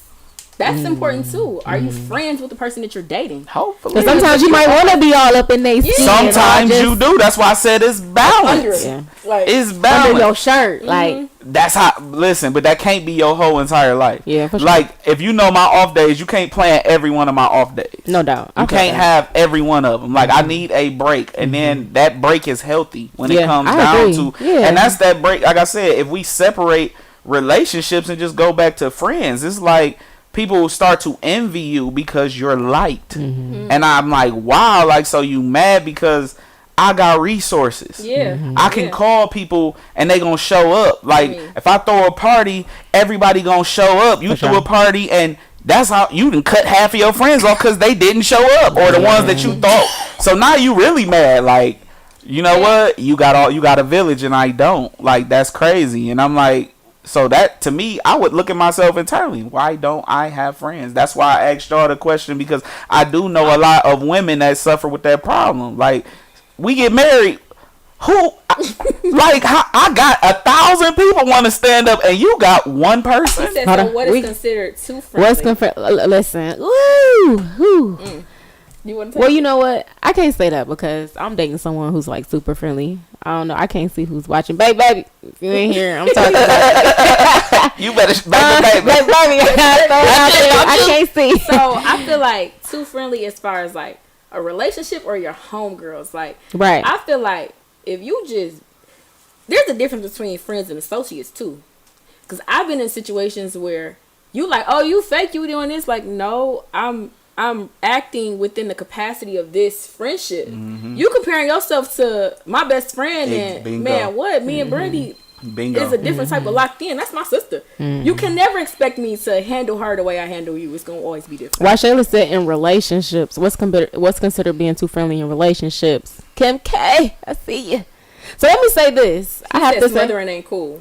Speaker 5: That's important too. Are you friends with the person that you're dating?
Speaker 6: Hopefully.
Speaker 3: Because sometimes you might want to be all up in they skin.
Speaker 6: Sometimes you do. That's why I said it's balance.
Speaker 3: Yeah.
Speaker 5: Like,
Speaker 6: It's
Speaker 3: Under
Speaker 6: balance.
Speaker 3: your shirt, like
Speaker 6: That's how. Listen, but that can't be your whole entire life.
Speaker 3: Yeah, for sure.
Speaker 6: Like if you know my off days, you can't plan every one of my off days.
Speaker 3: no doubt.
Speaker 6: You can't have every one of them. Like I need a break, and then that break is healthy when it
Speaker 3: Yeah,
Speaker 6: comes
Speaker 3: I
Speaker 6: down
Speaker 3: agree.
Speaker 6: to.
Speaker 3: Yeah.
Speaker 6: And that's that break. Like I said, if we separate relationships and just go back to friends, it's like people will start to envy you because you're light, and I'm like, wow, like so you mad because I got resources.
Speaker 5: yeah.
Speaker 6: I can call people and they gonna show up. Like if I throw a party, everybody gonna show up. You
Speaker 3: For
Speaker 6: threw
Speaker 3: sure.
Speaker 6: a party and that's how you can cut half of your friends off because they didn't show up or the ones that you thought. So now you really mad. Like you know what? You got a village and I don't. Like that's crazy. And I'm like, so that to me, I would look at myself internally. Why don't I have friends? That's why I asked y'all the question because I do know a lot of women that suffer with that problem. Like we get married. Like I got 1,000 people want to stand up, and you got one person.
Speaker 5: He said,
Speaker 3: Hold
Speaker 5: so
Speaker 3: on.
Speaker 5: what is
Speaker 3: We-
Speaker 5: considered too friendly?
Speaker 3: what's listen. Woo.
Speaker 5: You want to
Speaker 3: Well, you know what? I can't say that because I'm dating someone who's like super friendly. I don't know. I can't see who's watching. Baby, if you ain't here, I'm talking about
Speaker 6: You better, baby.
Speaker 3: baby. I can't see.
Speaker 5: So I feel like too friendly as far as like a relationship or your homegirls. Like
Speaker 3: Right.
Speaker 5: I feel like if you just there's a difference between friends and associates too. Because I've been in situations where you like, oh, you fake, you doing this. Like, no, I'm acting within the capacity of this friendship. You comparing yourself to my best friend and
Speaker 6: Bingo.
Speaker 5: man, what me and Brandy
Speaker 6: Bingo.
Speaker 5: is a different type of locked in. That's my sister. You can never expect me to handle her the way I handle you. It's gonna always be different.
Speaker 3: Why Shayla said in relationships, what's considered being too friendly in relationships? Kim K, I see you. So let me say this. I have to say,
Speaker 5: smothering ain't cool.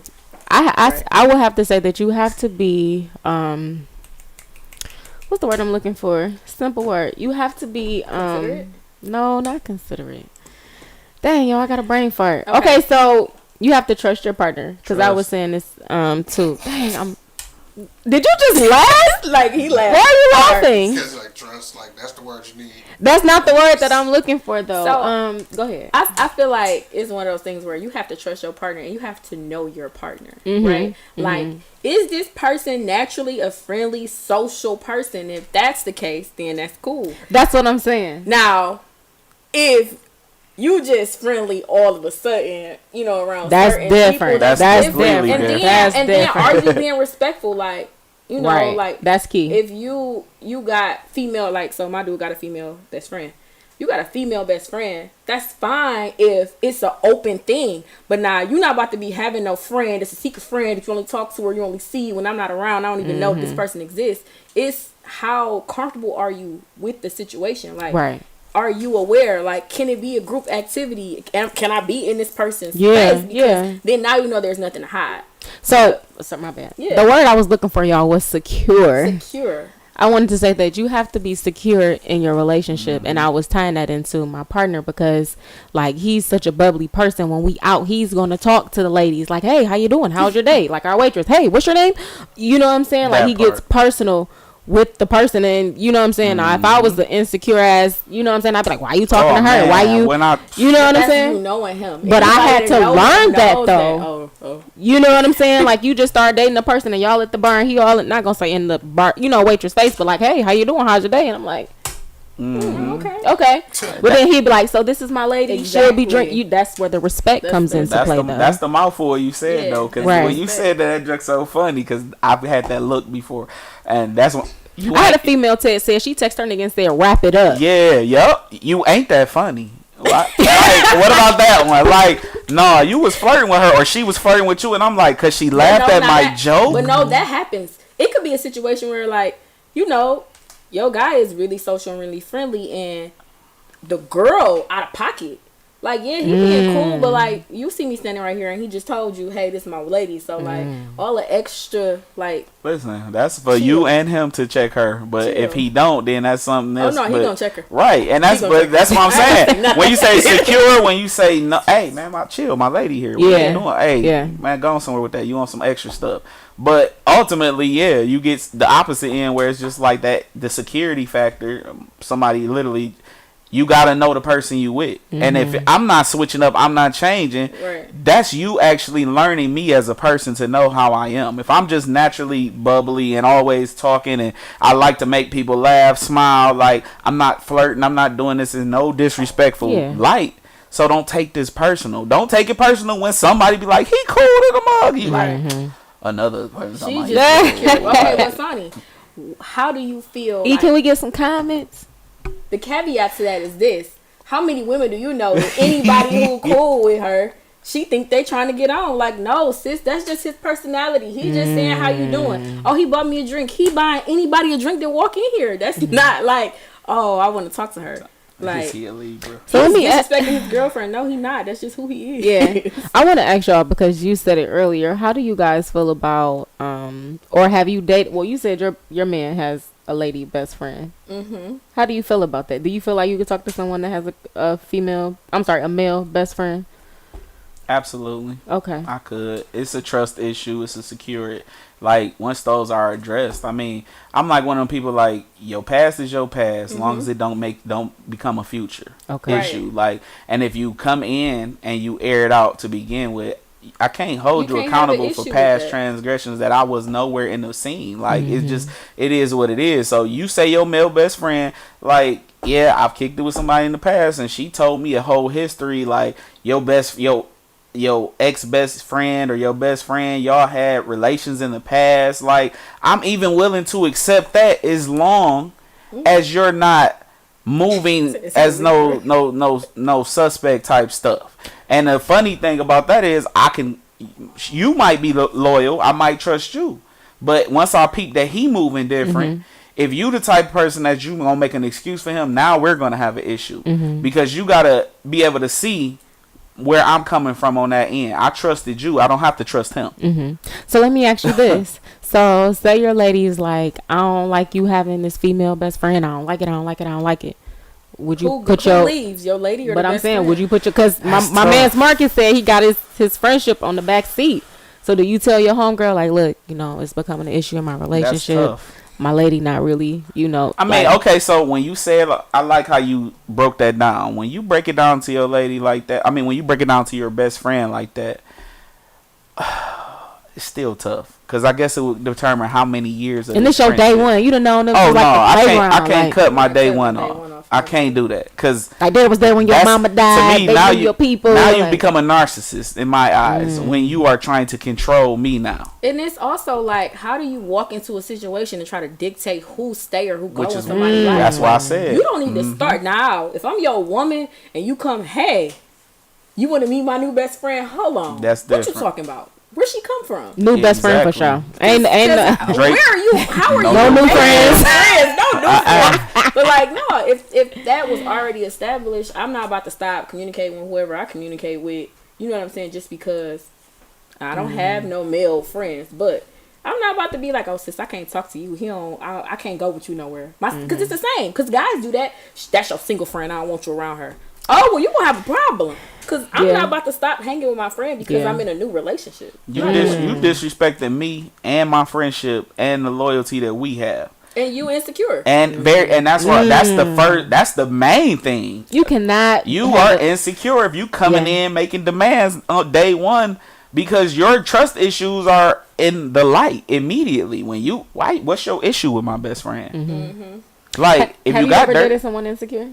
Speaker 3: I will have to say that you have to be what's the word I'm looking for? Simple word. You have to be
Speaker 5: Considerate?
Speaker 3: no, not considerate. Dang, yo, I got a brain fart.
Speaker 5: Okay.
Speaker 3: Okay, so you have to trust your partner because I
Speaker 6: Trust.
Speaker 3: was saying this too. Dang, did you just laugh?
Speaker 5: Like he laughed.
Speaker 3: Why are you
Speaker 5: hard.
Speaker 3: laughing?
Speaker 4: Because like trust, like that's the word you need.
Speaker 3: That's not the word that I'm looking for though.
Speaker 5: So-
Speaker 3: Go ahead.
Speaker 5: I feel like it's one of those things where you have to trust your partner and you have to know your partner, right? Like, is this person naturally a friendly, social person? If that's the case, then that's cool.
Speaker 3: That's what I'm saying.
Speaker 5: Now, if you just friendly all of a sudden, you know, around
Speaker 3: That's
Speaker 5: certain
Speaker 3: different.
Speaker 5: people,
Speaker 6: That's
Speaker 3: different.
Speaker 6: completely
Speaker 5: And then,
Speaker 6: different.
Speaker 3: That's
Speaker 5: and then
Speaker 3: different.
Speaker 5: are you being respectful? Like, you know,
Speaker 3: Right.
Speaker 5: like
Speaker 3: That's key.
Speaker 5: if you got female, like, so my dude got a female best friend. You got a female best friend. That's fine if it's an open thing. But now you're not about to be having no friend. It's a secret friend that you only talk to or you only see when I'm not around. I don't even know if this person exists. It's how comfortable are you with the situation? Like,
Speaker 3: Right.
Speaker 5: are you aware? Like, can it be a group activity? Can I be in this person's
Speaker 3: Yeah,
Speaker 5: space? Because
Speaker 3: yeah.
Speaker 5: then now you know there's nothing to hide.
Speaker 3: So, my bad.
Speaker 5: Yeah.
Speaker 3: The word I was looking for, y'all, was secure.
Speaker 5: Secure.
Speaker 3: I wanted to say that you have to be secure in your relationship, and I was tying that into my partner because, like, he's such a bubbly person. When we out, he's gonna talk to the ladies like, "Hey, how you doing? How's your day?" Like our waitress, "Hey, what's your name?" You know what I'm saying? Like
Speaker 6: That
Speaker 3: he gets
Speaker 6: part.
Speaker 3: personal with the person, and you know what I'm saying. Now, if I was the insecure ass, you know what I'm saying, I'd be like, "Why you talking to her?
Speaker 6: man,
Speaker 3: Why you?"
Speaker 6: when I-
Speaker 3: You know what I'm
Speaker 5: That's
Speaker 3: saying?
Speaker 5: you knowing him.
Speaker 3: But I had
Speaker 5: Anybody
Speaker 3: to
Speaker 5: that knows
Speaker 3: learn
Speaker 5: him
Speaker 3: that,
Speaker 5: knows
Speaker 3: though.
Speaker 5: Oh.
Speaker 3: You know what I'm saying? Like you just start dating a person and y'all at the bar and he all not gonna say in the bar, you know, waitress face, but like, "Hey, how you doing? How's your day?" And I'm like, okay. But then he'd be like, "So this is my lady. She'll be
Speaker 5: Exactly.
Speaker 3: drinking you." That's where the respect comes into
Speaker 6: That's
Speaker 3: play,
Speaker 6: the,
Speaker 3: though.
Speaker 6: that's the mouthful you said,
Speaker 5: Yeah.
Speaker 6: though. Because
Speaker 3: Right.
Speaker 6: when you said that joke's so funny, because I've had that look before. And that's when... You
Speaker 3: I had a
Speaker 6: ain't-
Speaker 3: female text said she texted her nigga and said, "Wrap it up."
Speaker 6: Yeah, yup. You ain't that funny. Like, what about that one? Like, nah, you was flirting with her or she was flirting with you, and I'm like, cause she laughed
Speaker 5: No,
Speaker 6: at
Speaker 5: now
Speaker 6: my
Speaker 5: that-
Speaker 6: joke.
Speaker 5: But no, that happens. It could be a situation where, like, you know, your guy is really social and really friendly, and the girl out of pocket Like, yeah, he being cool, but like, you see me standing right here, and he just told you, "Hey, this is my lady." So like, all the extra, like,
Speaker 6: Listen, that's for you and him to check her. But if he don't, then that's something else.
Speaker 5: Oh no, he gonna check her.
Speaker 6: Right, and that's that's what I'm saying. When you say secure, when you say no, hey man, chill, my lady here. What you doing? Hey, man, go on somewhere with that. You want some extra stuff. But ultimately, yeah, you get the opposite end where it's just like that. The security factor. Somebody literally. You gotta know the person you with, and if I'm not switching up, I'm not changing.
Speaker 5: Right.
Speaker 6: That's you actually learning me as a person to know how I am. If I'm just naturally bubbly and always talking, and I like to make people laugh, smile, like I'm not flirting, I'm not doing this in no disrespectful light. So don't take this personal. Don't take it personal when somebody be like, he cool to the mug. You like another person.
Speaker 5: She just okay, well, Sonny, how do you feel?
Speaker 3: E, can we get some comments?
Speaker 5: The caveat to that is this: how many women do you know that anybody who cool with her, she think they trying to get on? Like, no, sis, that's just his personality. He just saying how you doing. Oh, he bought me a drink. He buying anybody a drink that walk in here. That's not like, oh, I want to talk to her. Like,
Speaker 6: he a Libra.
Speaker 3: So let me
Speaker 5: disrespecting his girlfriend. No, he not. That's just who he is.
Speaker 3: Yeah, I want to ask y'all because you said it earlier. How do you guys feel about or have you dated? Well, you said your man has a lady best friend. How do you feel about that? Do you feel like you could talk to someone that has a male best friend?
Speaker 6: Absolutely.
Speaker 3: Okay.
Speaker 6: I could. It's a trust issue. It's a security. Like, once those are addressed, I mean, I'm like one of them people like, your past is your past, as long as it don't become a future issue.
Speaker 5: Right.
Speaker 6: Like, and if you come in and you air it out to begin with, I can't hold you accountable for past transgressions that I was nowhere in the scene. Like, it's just, it is what it is. So you say your male best friend, like, yeah, I've kicked it with somebody in the past, and she told me a whole history, like, your ex best friend or your best friend, y'all had relations in the past. Like, I'm even willing to accept that as long as you're not moving as no suspect type stuff. And the funny thing about that is, you might be loyal, I might trust you, but once I peep that he moving different, if you the type of person that you gonna make an excuse for him, now we're gonna have an issue because you gotta be able to see where I'm coming from on that end. I trusted you, I don't have to trust him.
Speaker 3: So let me ask you this. So say your lady's like, I don't like you having this female best friend. I don't like it. Would you put your
Speaker 5: leaves, your lady or
Speaker 3: but
Speaker 5: the
Speaker 3: I'm
Speaker 5: best
Speaker 3: saying
Speaker 5: friend?
Speaker 3: would you put your, because my man's Marcus said he got his friendship on the back seat. So do you tell your homegirl like, look, it's becoming an issue in my relationship, my lady not really, I
Speaker 6: mean, okay, so when you said, I like how you broke that down. When you break it down to your lady like that, I mean, when you break it down to your best friend like that, it's still tough. Because I guess it would determine how many years of
Speaker 3: and this your day one. You done known them.
Speaker 6: Oh,
Speaker 3: like
Speaker 6: no, I can't
Speaker 3: like,
Speaker 6: cut my day one off. I can't do that. Because
Speaker 3: like that was there when your mama died.
Speaker 6: To me, now
Speaker 3: your people.
Speaker 6: Now you become a narcissist in my eyes when you are trying to control me now.
Speaker 5: And it's also like, how do you walk into a situation and try to dictate who stay or who go in somebody's life?
Speaker 6: That's why I said.
Speaker 5: You don't need to start now. If I'm your woman and you come, hey, you want to meet my new best friend? Hold on.
Speaker 6: That's different.
Speaker 5: What you talking about? Where she come from?
Speaker 3: New best friend for sure. Ain't
Speaker 5: where are you? How are you?
Speaker 3: No new friends.
Speaker 5: No new friends. But like, no, if that was already established, I'm not about to stop communicating with whoever I communicate with. You know what I'm saying? Just because I don't have no male friends, but I'm not about to be like, oh sis, I can't talk to you. I can't go with you nowhere. Because it's the same. Because guys do that. That's your single friend. I don't want you around her. Oh, well, you gonna have a problem. Because I'm not about to stop hanging with my friend because I'm in a new relationship.
Speaker 6: You disrespecting me and my friendship and the loyalty that we have.
Speaker 5: And you insecure.
Speaker 6: And that's why that's the main thing.
Speaker 3: You cannot.
Speaker 6: You are insecure if you coming in making demands on day one because your trust issues are in the light immediately. What's your issue with my best friend? Like, if
Speaker 3: have
Speaker 6: you got
Speaker 3: ever
Speaker 6: dirt,
Speaker 3: dated someone insecure?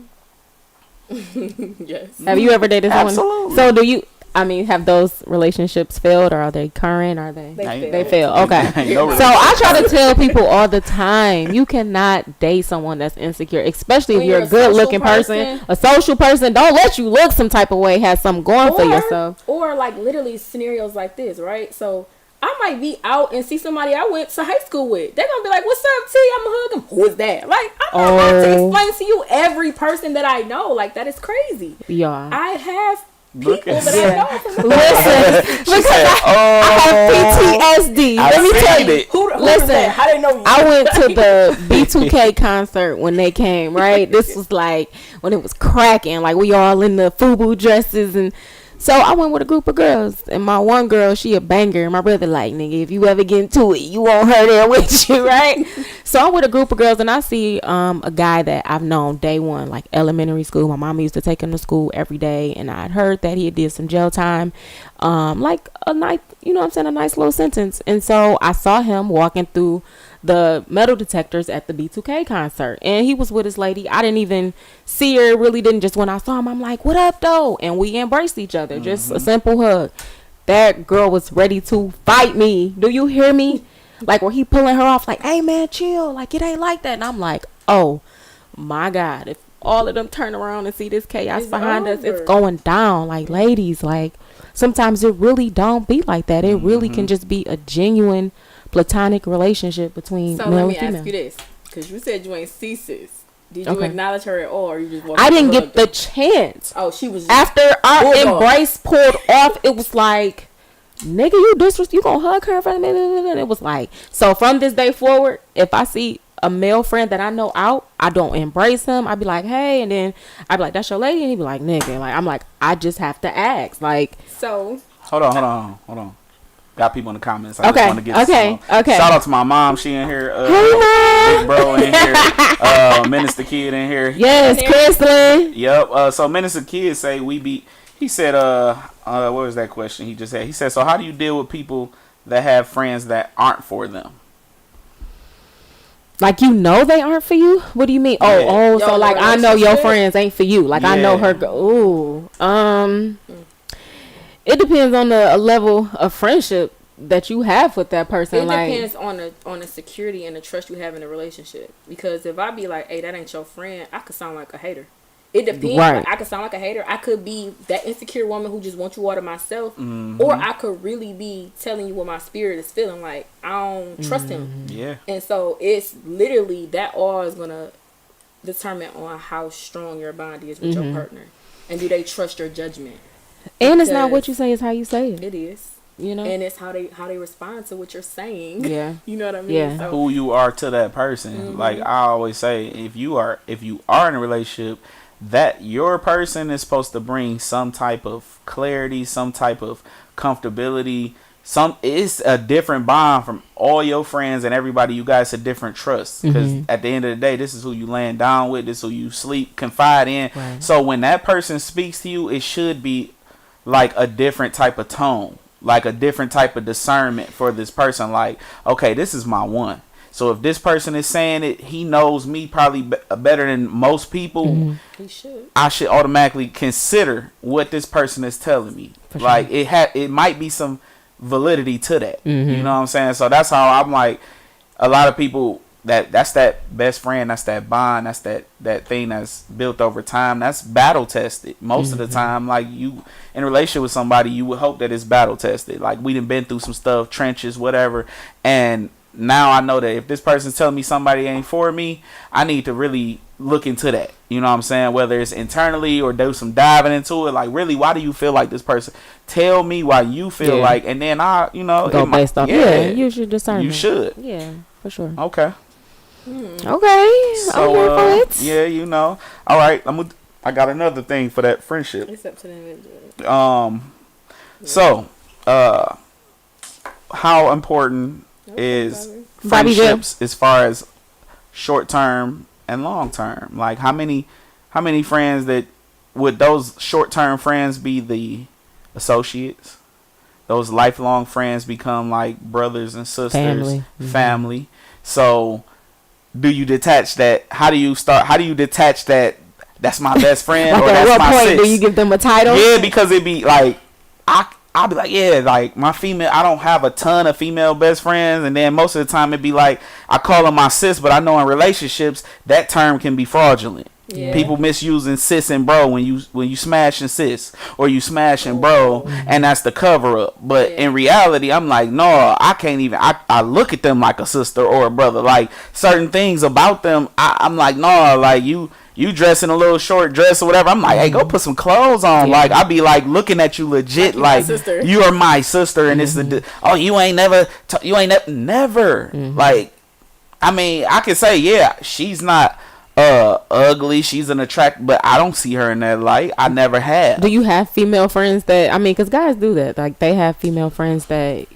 Speaker 5: Yes.
Speaker 3: Have you ever dated someone?
Speaker 6: Absolutely.
Speaker 3: So do you? I mean, have those relationships failed, or are they current? Are they? They fail. Okay. So I try to tell people all the time, you cannot date someone that's insecure, especially if you're a good-looking person, a social person. Don't let you look some type of way, have something going for yourself.
Speaker 5: Or like literally scenarios like this, right? So I might be out and see somebody I went to high school with. They're gonna be like, "What's up, T? I'm gonna hug him. Who is that? Like, I'm not about to explain to you every person that I know. Like, that is crazy.
Speaker 3: Yeah.
Speaker 5: I have
Speaker 6: Look
Speaker 5: people
Speaker 6: at
Speaker 5: that
Speaker 3: Yeah.
Speaker 5: I know from
Speaker 3: Listen, because I have PTSD.
Speaker 6: I
Speaker 3: Let me tell
Speaker 6: seen
Speaker 3: you.
Speaker 6: it.
Speaker 5: who is
Speaker 3: Listen,
Speaker 5: that? How they know you?
Speaker 3: I went to the B2K concert when they came, right? This was like when it was cracking, like we all in the FUBU dresses, and so I went with a group of girls, and my one girl, she a banger, and my brother like, nigga, if you ever get into it, you want her there with you, right? So I'm with a group of girls, and I see a guy that I've known day one, like elementary school. My mama used to take him to school every day, and I'd heard that he did some jail time, like a nice, you know what I'm saying, a nice little sentence. And so I saw him walking through the metal detectors at the B2K concert, and he was with his lady. I didn't even see her, really didn't. Just when I saw him, I'm like, what up though? And we embraced each other, just a simple hug. That girl was ready to fight me. Do you hear me? Like, where he pulling her off, like, hey man, chill, like it ain't like that. And I'm like, oh my God, if all of them turn around and see this chaos
Speaker 5: It's
Speaker 3: behind us,
Speaker 5: over.
Speaker 3: it's going down. Like, ladies, like, sometimes it really don't be like that. It really can just be a genuine platonic relationship between
Speaker 5: So
Speaker 3: male
Speaker 5: let
Speaker 3: and
Speaker 5: me
Speaker 3: female.
Speaker 5: ask you this, because you said you ain't see sis. Did you
Speaker 3: Okay.
Speaker 5: acknowledge her at all, or you just walked
Speaker 3: I
Speaker 5: up
Speaker 3: didn't
Speaker 5: and
Speaker 3: get
Speaker 5: hugged
Speaker 3: the
Speaker 5: her?
Speaker 3: chance.
Speaker 5: Oh, she was just,
Speaker 3: After our
Speaker 5: Bulldog.
Speaker 3: embrace pulled off, it was like, nigga, you disrespect, you gonna hug her in front of me? And it was like, so from this day forward, if I see a male friend that I know out, I don't embrace him. I'd be like, hey, and then I'd be like, that's your lady? And he'd be like, nigga. Like, I'm like, I just have to ask. Like,
Speaker 5: so
Speaker 6: Hold on. Got people in the comments. I
Speaker 3: Okay,
Speaker 6: just want to get
Speaker 3: okay,
Speaker 6: some.
Speaker 3: okay.
Speaker 6: Shout out to my mom. She in here.
Speaker 3: hey, Mom.
Speaker 6: Big bro in here. Minister Kid in here.
Speaker 3: Yes, Chrislyn.
Speaker 6: Yep. So Minister Kid say we be. He said, what was that question he just had? He said, so how do you deal with people that have friends that aren't for them?
Speaker 3: Like, you know they aren't for you? What do you mean?
Speaker 6: Yeah.
Speaker 3: Oh, so
Speaker 5: Y'all
Speaker 3: like
Speaker 5: in a
Speaker 3: I know your
Speaker 5: relationship?
Speaker 3: friends ain't for you. Like, I know
Speaker 6: Yeah.
Speaker 3: her. It depends on the level of friendship that you have with that person.
Speaker 5: it
Speaker 3: Like,
Speaker 5: depends on the security and the trust you have in a relationship. Because if I be like, hey, that ain't your friend, I could sound like a hater. It depends.
Speaker 3: Right.
Speaker 5: Like, I could sound like a hater. I could be that insecure woman who just wants you all to myself, or I could really be telling you what my spirit is feeling. Like, I don't trust him,
Speaker 6: Yeah.
Speaker 5: and so it's literally that all is gonna determine on how strong your bond is with your partner, and do they trust your judgment.
Speaker 3: and it's not
Speaker 5: because-
Speaker 3: what you say, it's how you say it.
Speaker 5: It is,
Speaker 3: You know?
Speaker 5: and it's how they respond to what you're saying.
Speaker 3: Yeah.
Speaker 5: You know what I mean?
Speaker 3: Yeah.
Speaker 5: So,
Speaker 6: Who you are to that person. Like I always say, if you are in a relationship, that your person is supposed to bring some type of clarity, some type of comfortability. It's a different bond from all your friends and everybody. You guys a different trust, because at the end of the day, this is who you laying down with. This is who you sleep, confide in.
Speaker 3: Right.
Speaker 6: So when that person speaks to you, it should be like a different type of tone, like a different type of discernment for this person. Like, okay, this is my one. So if this person is saying it, he knows me probably better than most people.
Speaker 5: he should.
Speaker 6: I should automatically consider what this person is telling me.
Speaker 3: For
Speaker 6: Like it might be some validity to that.
Speaker 3: Mm-hmm.
Speaker 6: You know what I'm saying? So that's how I'm like, a lot of people that's that best friend, that's that bond, that's that thing that's built over time, that's battle tested most
Speaker 3: Mm-hmm.
Speaker 6: of the time. Like, you in a relationship with somebody, you would hope that it's battle tested. Like, we done been through some stuff, trenches, whatever, and now I know that if this person's telling me somebody ain't for me, I need to really look into that. You know what I'm saying? Whether it's internally or do some diving into it. Like, really, why do you feel like this person? Tell me why you feel
Speaker 3: Yeah.
Speaker 6: like, and then I,
Speaker 3: Go based off. Yeah, you should discern.
Speaker 6: You should.
Speaker 3: Yeah, for sure.
Speaker 6: Okay.
Speaker 3: Okay.
Speaker 6: So,
Speaker 3: I'm here for it.
Speaker 6: yeah, you know. All right, I got another thing for that friendship.
Speaker 5: It's up to them individually.
Speaker 6: So, how important is
Speaker 3: Bobby Joe.
Speaker 6: friendships as far as short term and long term? Like, how many friends that would those short term friends be the associates? Those lifelong friends become like brothers and sisters,
Speaker 3: Family.
Speaker 6: family. So, do you detach that? How do you detach that? That's my best friend,
Speaker 3: Like,
Speaker 6: or
Speaker 3: at
Speaker 6: that's
Speaker 3: what
Speaker 6: my
Speaker 3: point
Speaker 6: sis?
Speaker 3: do you give them a title?
Speaker 6: Yeah, because it'd be like, I'll be like, yeah, like my female, I don't have a ton of female best friends, and then most of the time it'd be like, I call them my sis, but I know in relationships that term can be fraudulent.
Speaker 5: Yeah.
Speaker 6: People misusing sis and bro when you smashing sis or you smashing bro, and that's the cover up. But in reality, I'm like, no, I can't even. I look at them like a sister or a brother. Like certain things about them, I'm like, no, like you dress in a little short dress or whatever. I'm like, hey, go put some clothes on. Like I be like looking at you legit, like you are my sister, and it's the you ain't never never. Like, I mean, I can say, yeah, she's not ugly, she's an attract, but I don't see her in that light. I never have.
Speaker 3: Do you have female friends that, I mean, because guys do that, like they have female friends that,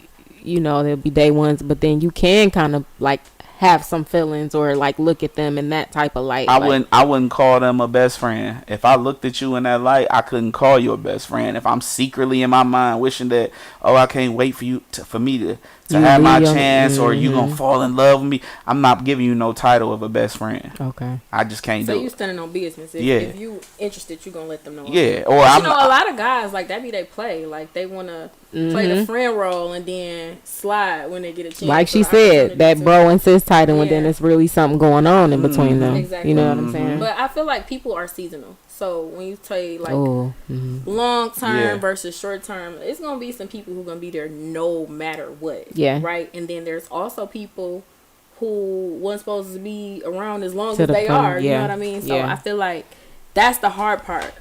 Speaker 3: you know, they'll be day ones, but then you can kind of like have some feelings or like look at them in that type of light.
Speaker 6: I wouldn't call them a best friend. If I looked at you in that light, I couldn't call you a best friend. If I'm secretly in my mind wishing that, I can't wait for you for me to have my chance, or you gonna fall in love with me, I'm not giving you no title of a best friend.
Speaker 3: Okay.
Speaker 6: I just can't do it.
Speaker 5: So you standing on business. If you interested, you gonna let them know.
Speaker 6: Yeah. Or
Speaker 5: but a lot of guys like that be they play. Like they wanna play the friend role and then slide when they get a chance.
Speaker 3: Like she said, that bro and sis title, and then it's really something going on in between them.
Speaker 5: Exactly.
Speaker 3: You know what I'm saying?
Speaker 5: But I feel like people are seasonal. So when you say like long term versus short term, it's gonna be some people who gonna be there no matter what. Yeah. Right. And then there's also people who weren't supposed to be around as long as they are. You know what I mean? So I feel like that's the hard part.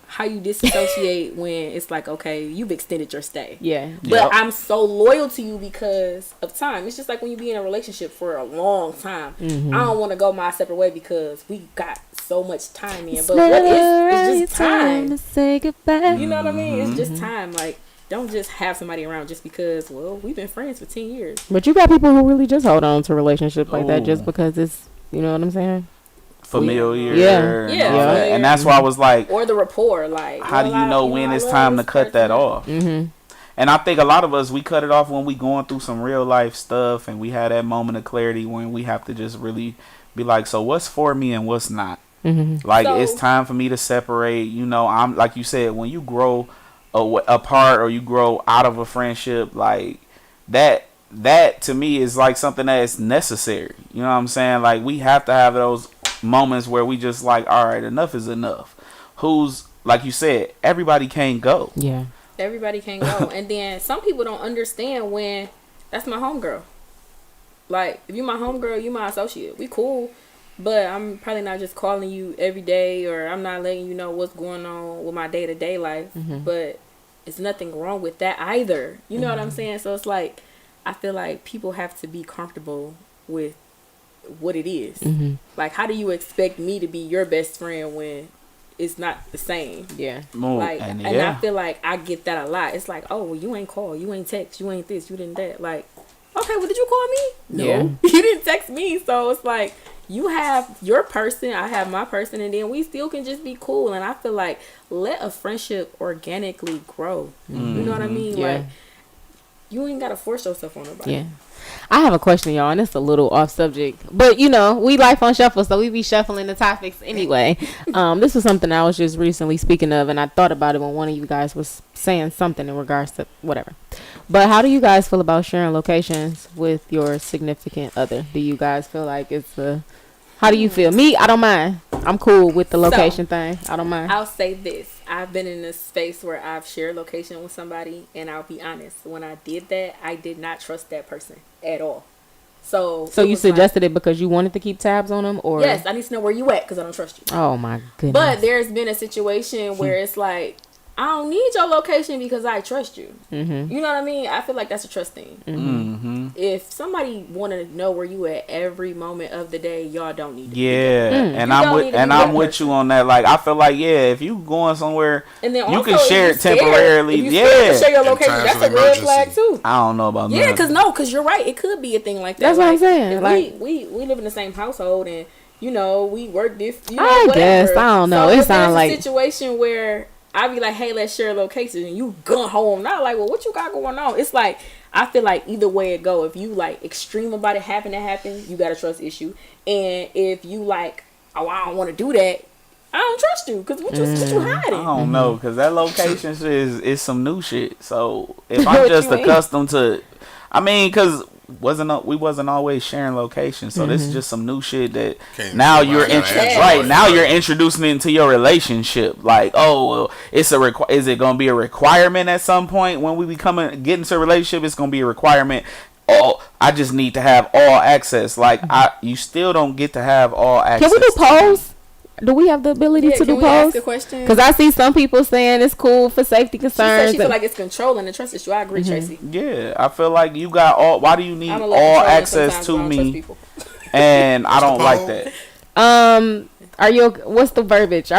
Speaker 5: How you disassociate when it's like, okay, you've extended your stay. Yeah. But I'm so loyal to you because of time. It's just like when you be in a relationship for a long time. I don't want to go my separate way because we got so much time in. But it's just time to say goodbye. You know what I mean? It's just time. Like, don't just have somebody around just because, well, we've been friends for 10 years.
Speaker 3: But you got people who really just hold on to relationships like that just because it's, you know what I'm saying?
Speaker 6: Familiar. And that's why I was like,
Speaker 5: or the rapport, like,
Speaker 6: how do you know when it's time to cut that off? And I think a lot of us, we cut it off when we going through some real life stuff, and we had that moment of clarity when we have to just really be like, so what's for me and what's not? Like, it's time for me to separate. You know, I'm like you said, when you grow apart or you grow out of a friendship, like that to me is like something that's necessary. You know what I'm saying? Like, we have to have those moments where we just like, all right, enough is enough. Who's, like you said, everybody can't go.
Speaker 3: Yeah,
Speaker 5: everybody can't go. And then some people don't understand when that's my homegirl. Like, if you my homegirl, you my associate. We cool, but I'm probably not just calling you every day, or I'm not letting you know what's going on with my day-to-day life. But it's nothing wrong with that either. You know what I'm saying? So it's like, I feel like people have to be comfortable with what it is. Like, how do you expect me to be your best friend when it's not the same? Like, and I feel like I get that a lot. It's like, oh, well, you ain't call, you ain't text, you ain't this, you didn't that. Like, okay, well, did you call me? No. You didn't text me. So it's like, you have your person, I have my person, and then we still can just be cool. And I feel like, let a friendship organically grow. You know what I mean? Like, you ain't gotta force yourself on nobody.
Speaker 3: I have a question, y'all, and it's a little off subject, but you know, we life on shuffle, so we be shuffling the topics anyway. This was something I was just recently speaking of, and I thought about it when one of you guys was saying something in regards to whatever. But how do you guys feel about sharing locations with your significant other? Do you guys feel like it's a... How do you feel? Me, I don't mind. I'm cool with the location thing. I don't mind.
Speaker 5: I'll say this. I've been in a space where I've shared location with somebody, and I'll be honest. When I did that, I did not trust that person at all. So
Speaker 3: you suggested it because you wanted to keep tabs on them? Or
Speaker 5: yes, I need to know where you at because I don't trust you.
Speaker 3: Oh, my goodness.
Speaker 5: But there's been a situation where it's like, I don't need your location because I trust you. You know what I mean? I feel like that's a trust thing. If somebody want to know where you at every moment of the day, y'all don't need to.
Speaker 6: And I'm with you on that. Like, I feel like, if you going somewhere,
Speaker 5: and then
Speaker 6: you can share it temporarily.
Speaker 5: If you share your location, that's a red flag too.
Speaker 6: I don't know about that.
Speaker 5: because you're right. It could be a thing like that.
Speaker 3: That's what I'm saying.
Speaker 5: Like, we live in the same household, and you know we work different. You know,
Speaker 3: I guess I don't know.
Speaker 5: So
Speaker 3: it sounds like
Speaker 5: a situation where I'd be like, hey, let's share locations, and you gun home. Not like, well, what you got going on? It's like, I feel like either way it go. If you like extreme about it having to happen, you got a trust issue. And if you like, oh, I don't want to do that, I don't trust you because what you hiding?
Speaker 6: I don't know, because that location shit is some new shit. So if I'm just accustomed to, I mean, because we wasn't always sharing locations, so this is just some new shit that
Speaker 4: Can't
Speaker 6: now
Speaker 4: nobody
Speaker 6: you're
Speaker 4: gotta ask
Speaker 6: right
Speaker 4: for
Speaker 6: now
Speaker 4: it.
Speaker 6: you're introducing it into your relationship. Like, oh, well, it's is it gonna be a requirement at some point when we get into a relationship? It's gonna be a requirement. Oh, I just need to have all access. Like, you still don't get to have all access.
Speaker 3: Can we do polls? Do we have the ability to do
Speaker 5: can we ask
Speaker 3: polls?
Speaker 5: a question?
Speaker 3: Because I see some people saying it's cool for safety
Speaker 5: She said
Speaker 3: concerns.
Speaker 5: she feel like it's controlling the trust issue. I agree, Tracy.
Speaker 6: Yeah, I feel like you got all. Why do you need
Speaker 5: I'm a
Speaker 6: all
Speaker 5: little controlling
Speaker 6: access
Speaker 5: sometimes,
Speaker 6: to
Speaker 5: but I don't trust
Speaker 6: me?
Speaker 5: people.
Speaker 6: And I don't
Speaker 4: the
Speaker 6: like
Speaker 4: poll?
Speaker 6: that.
Speaker 3: Are you? What's the verbiage?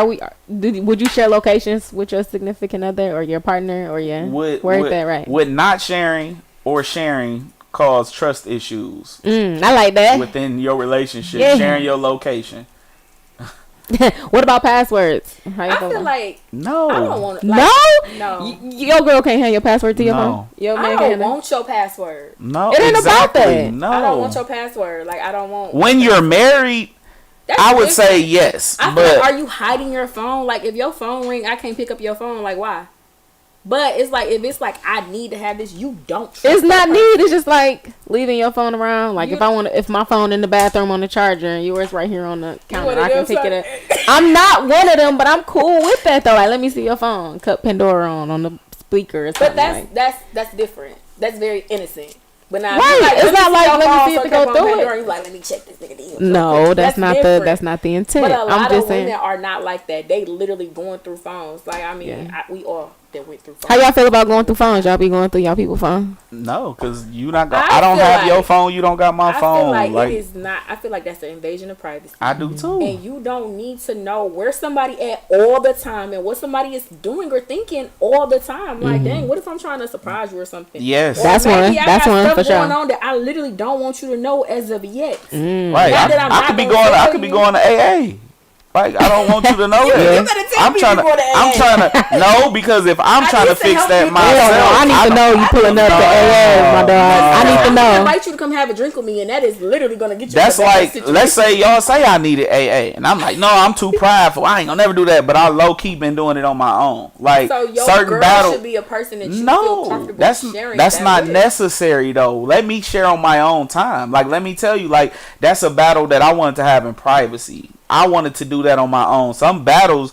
Speaker 3: Would you share locations with your significant other or your partner or your? Word that right?
Speaker 6: Would not sharing or sharing cause trust issues
Speaker 3: I like that.
Speaker 6: within your relationship?
Speaker 3: Yeah.
Speaker 6: Sharing your location.
Speaker 3: What about passwords? How you
Speaker 5: I
Speaker 3: feel
Speaker 5: feel
Speaker 3: about-
Speaker 5: like
Speaker 6: No.
Speaker 5: I don't want to.
Speaker 3: no.
Speaker 5: No.
Speaker 3: Your girl can't have your password to your
Speaker 6: No.
Speaker 3: phone. Your man
Speaker 5: I
Speaker 3: can't
Speaker 5: don't
Speaker 3: have it?
Speaker 5: want your password.
Speaker 6: No.
Speaker 3: It ain't about
Speaker 6: exactly.
Speaker 3: that.
Speaker 6: No.
Speaker 5: I don't want your password. Like, I don't want.
Speaker 6: When you're married,
Speaker 5: That's
Speaker 6: I would
Speaker 5: different.
Speaker 6: say yes,
Speaker 5: I feel
Speaker 6: but
Speaker 5: like, are you hiding your phone? Like, if your phone ring, I can't pick up your phone. Like, why? But it's like, if it's like I need to have this, you don't. Trust
Speaker 3: It's not
Speaker 5: that
Speaker 3: need. It's just like leaving your phone around. Like
Speaker 5: You-
Speaker 3: if my phone in the bathroom on the charger and yours right here on the counter,
Speaker 5: one of
Speaker 3: I can
Speaker 5: them,
Speaker 3: pick it
Speaker 5: son?
Speaker 3: up. I'm not one of them, but I'm cool with that though. Like, let me see your phone. Cut Pandora on the speaker or something.
Speaker 5: But
Speaker 3: like.
Speaker 5: that's different. That's very innocent. But now,
Speaker 3: Right,
Speaker 5: if you
Speaker 3: it's not
Speaker 5: let me
Speaker 3: like,
Speaker 5: your
Speaker 3: let me
Speaker 5: phone,
Speaker 3: see if
Speaker 5: so
Speaker 3: it go
Speaker 5: kept on
Speaker 3: through it.
Speaker 5: Pandora, you like, let me check this nigga DM.
Speaker 3: No, that's not
Speaker 5: different.
Speaker 3: that's not the intent.
Speaker 5: But a
Speaker 3: I'm
Speaker 5: lot
Speaker 3: just
Speaker 5: of
Speaker 3: saying.
Speaker 5: women are not like that. They literally going through phones. Like, I mean,
Speaker 3: Yeah.
Speaker 5: we all that went through phones.
Speaker 3: How y'all feel about going through phones? Y'all be going through y'all people's phone?
Speaker 6: no, because you not.
Speaker 5: I
Speaker 6: I don't
Speaker 5: feel
Speaker 6: have
Speaker 5: like-
Speaker 6: your phone. You don't got my
Speaker 5: I
Speaker 6: phone.
Speaker 5: feel like,
Speaker 6: Like
Speaker 5: it is not. I feel like that's an invasion of privacy.
Speaker 6: I do too.
Speaker 5: And you don't need to know where somebody at all the time and what somebody is doing or thinking all the time. Like, dang, what if I'm trying to surprise you or something?
Speaker 6: Yes.
Speaker 5: Or
Speaker 3: That's
Speaker 5: maybe
Speaker 3: one.
Speaker 5: I
Speaker 3: That's
Speaker 5: got
Speaker 3: one
Speaker 5: stuff
Speaker 3: for sure.
Speaker 5: going on that I literally don't want you to know as of yet.
Speaker 6: Right.
Speaker 5: Not that I'm
Speaker 6: I
Speaker 5: not
Speaker 6: could be
Speaker 5: gonna
Speaker 6: going. I
Speaker 5: tell
Speaker 6: could be
Speaker 5: you.
Speaker 6: going to AA. Like, I don't want you to know that.
Speaker 5: You better tell
Speaker 6: I'm
Speaker 5: me
Speaker 6: trying to.
Speaker 5: before the
Speaker 6: I'm
Speaker 5: AA.
Speaker 6: trying to. No, because if I'm
Speaker 5: I
Speaker 6: trying to
Speaker 5: need to
Speaker 6: fix
Speaker 5: help
Speaker 6: that
Speaker 5: you.
Speaker 6: myself,
Speaker 3: I need to know you pulling up to AA, my dog. I need to
Speaker 5: I'm gonna
Speaker 3: know.
Speaker 5: invite you to come have a drink with me, and that is literally gonna get you.
Speaker 6: That's
Speaker 5: in a bad
Speaker 6: like,
Speaker 5: situation.
Speaker 6: let's say y'all say I needed AA, and I'm like, no, I'm too prideful. I ain't gonna never do that. But I low key been doing it on my own. Like,
Speaker 5: So your
Speaker 6: certain
Speaker 5: girl
Speaker 6: battle.
Speaker 5: should be a person that you feel
Speaker 6: No,
Speaker 5: comfortable
Speaker 6: that's
Speaker 5: sharing.
Speaker 6: that's
Speaker 5: that
Speaker 6: not
Speaker 5: with.
Speaker 6: necessary though. Let me share on my own time. Like, let me tell you, like, that's a battle that I wanted to have in privacy. I wanted to do that on my own. Some battles,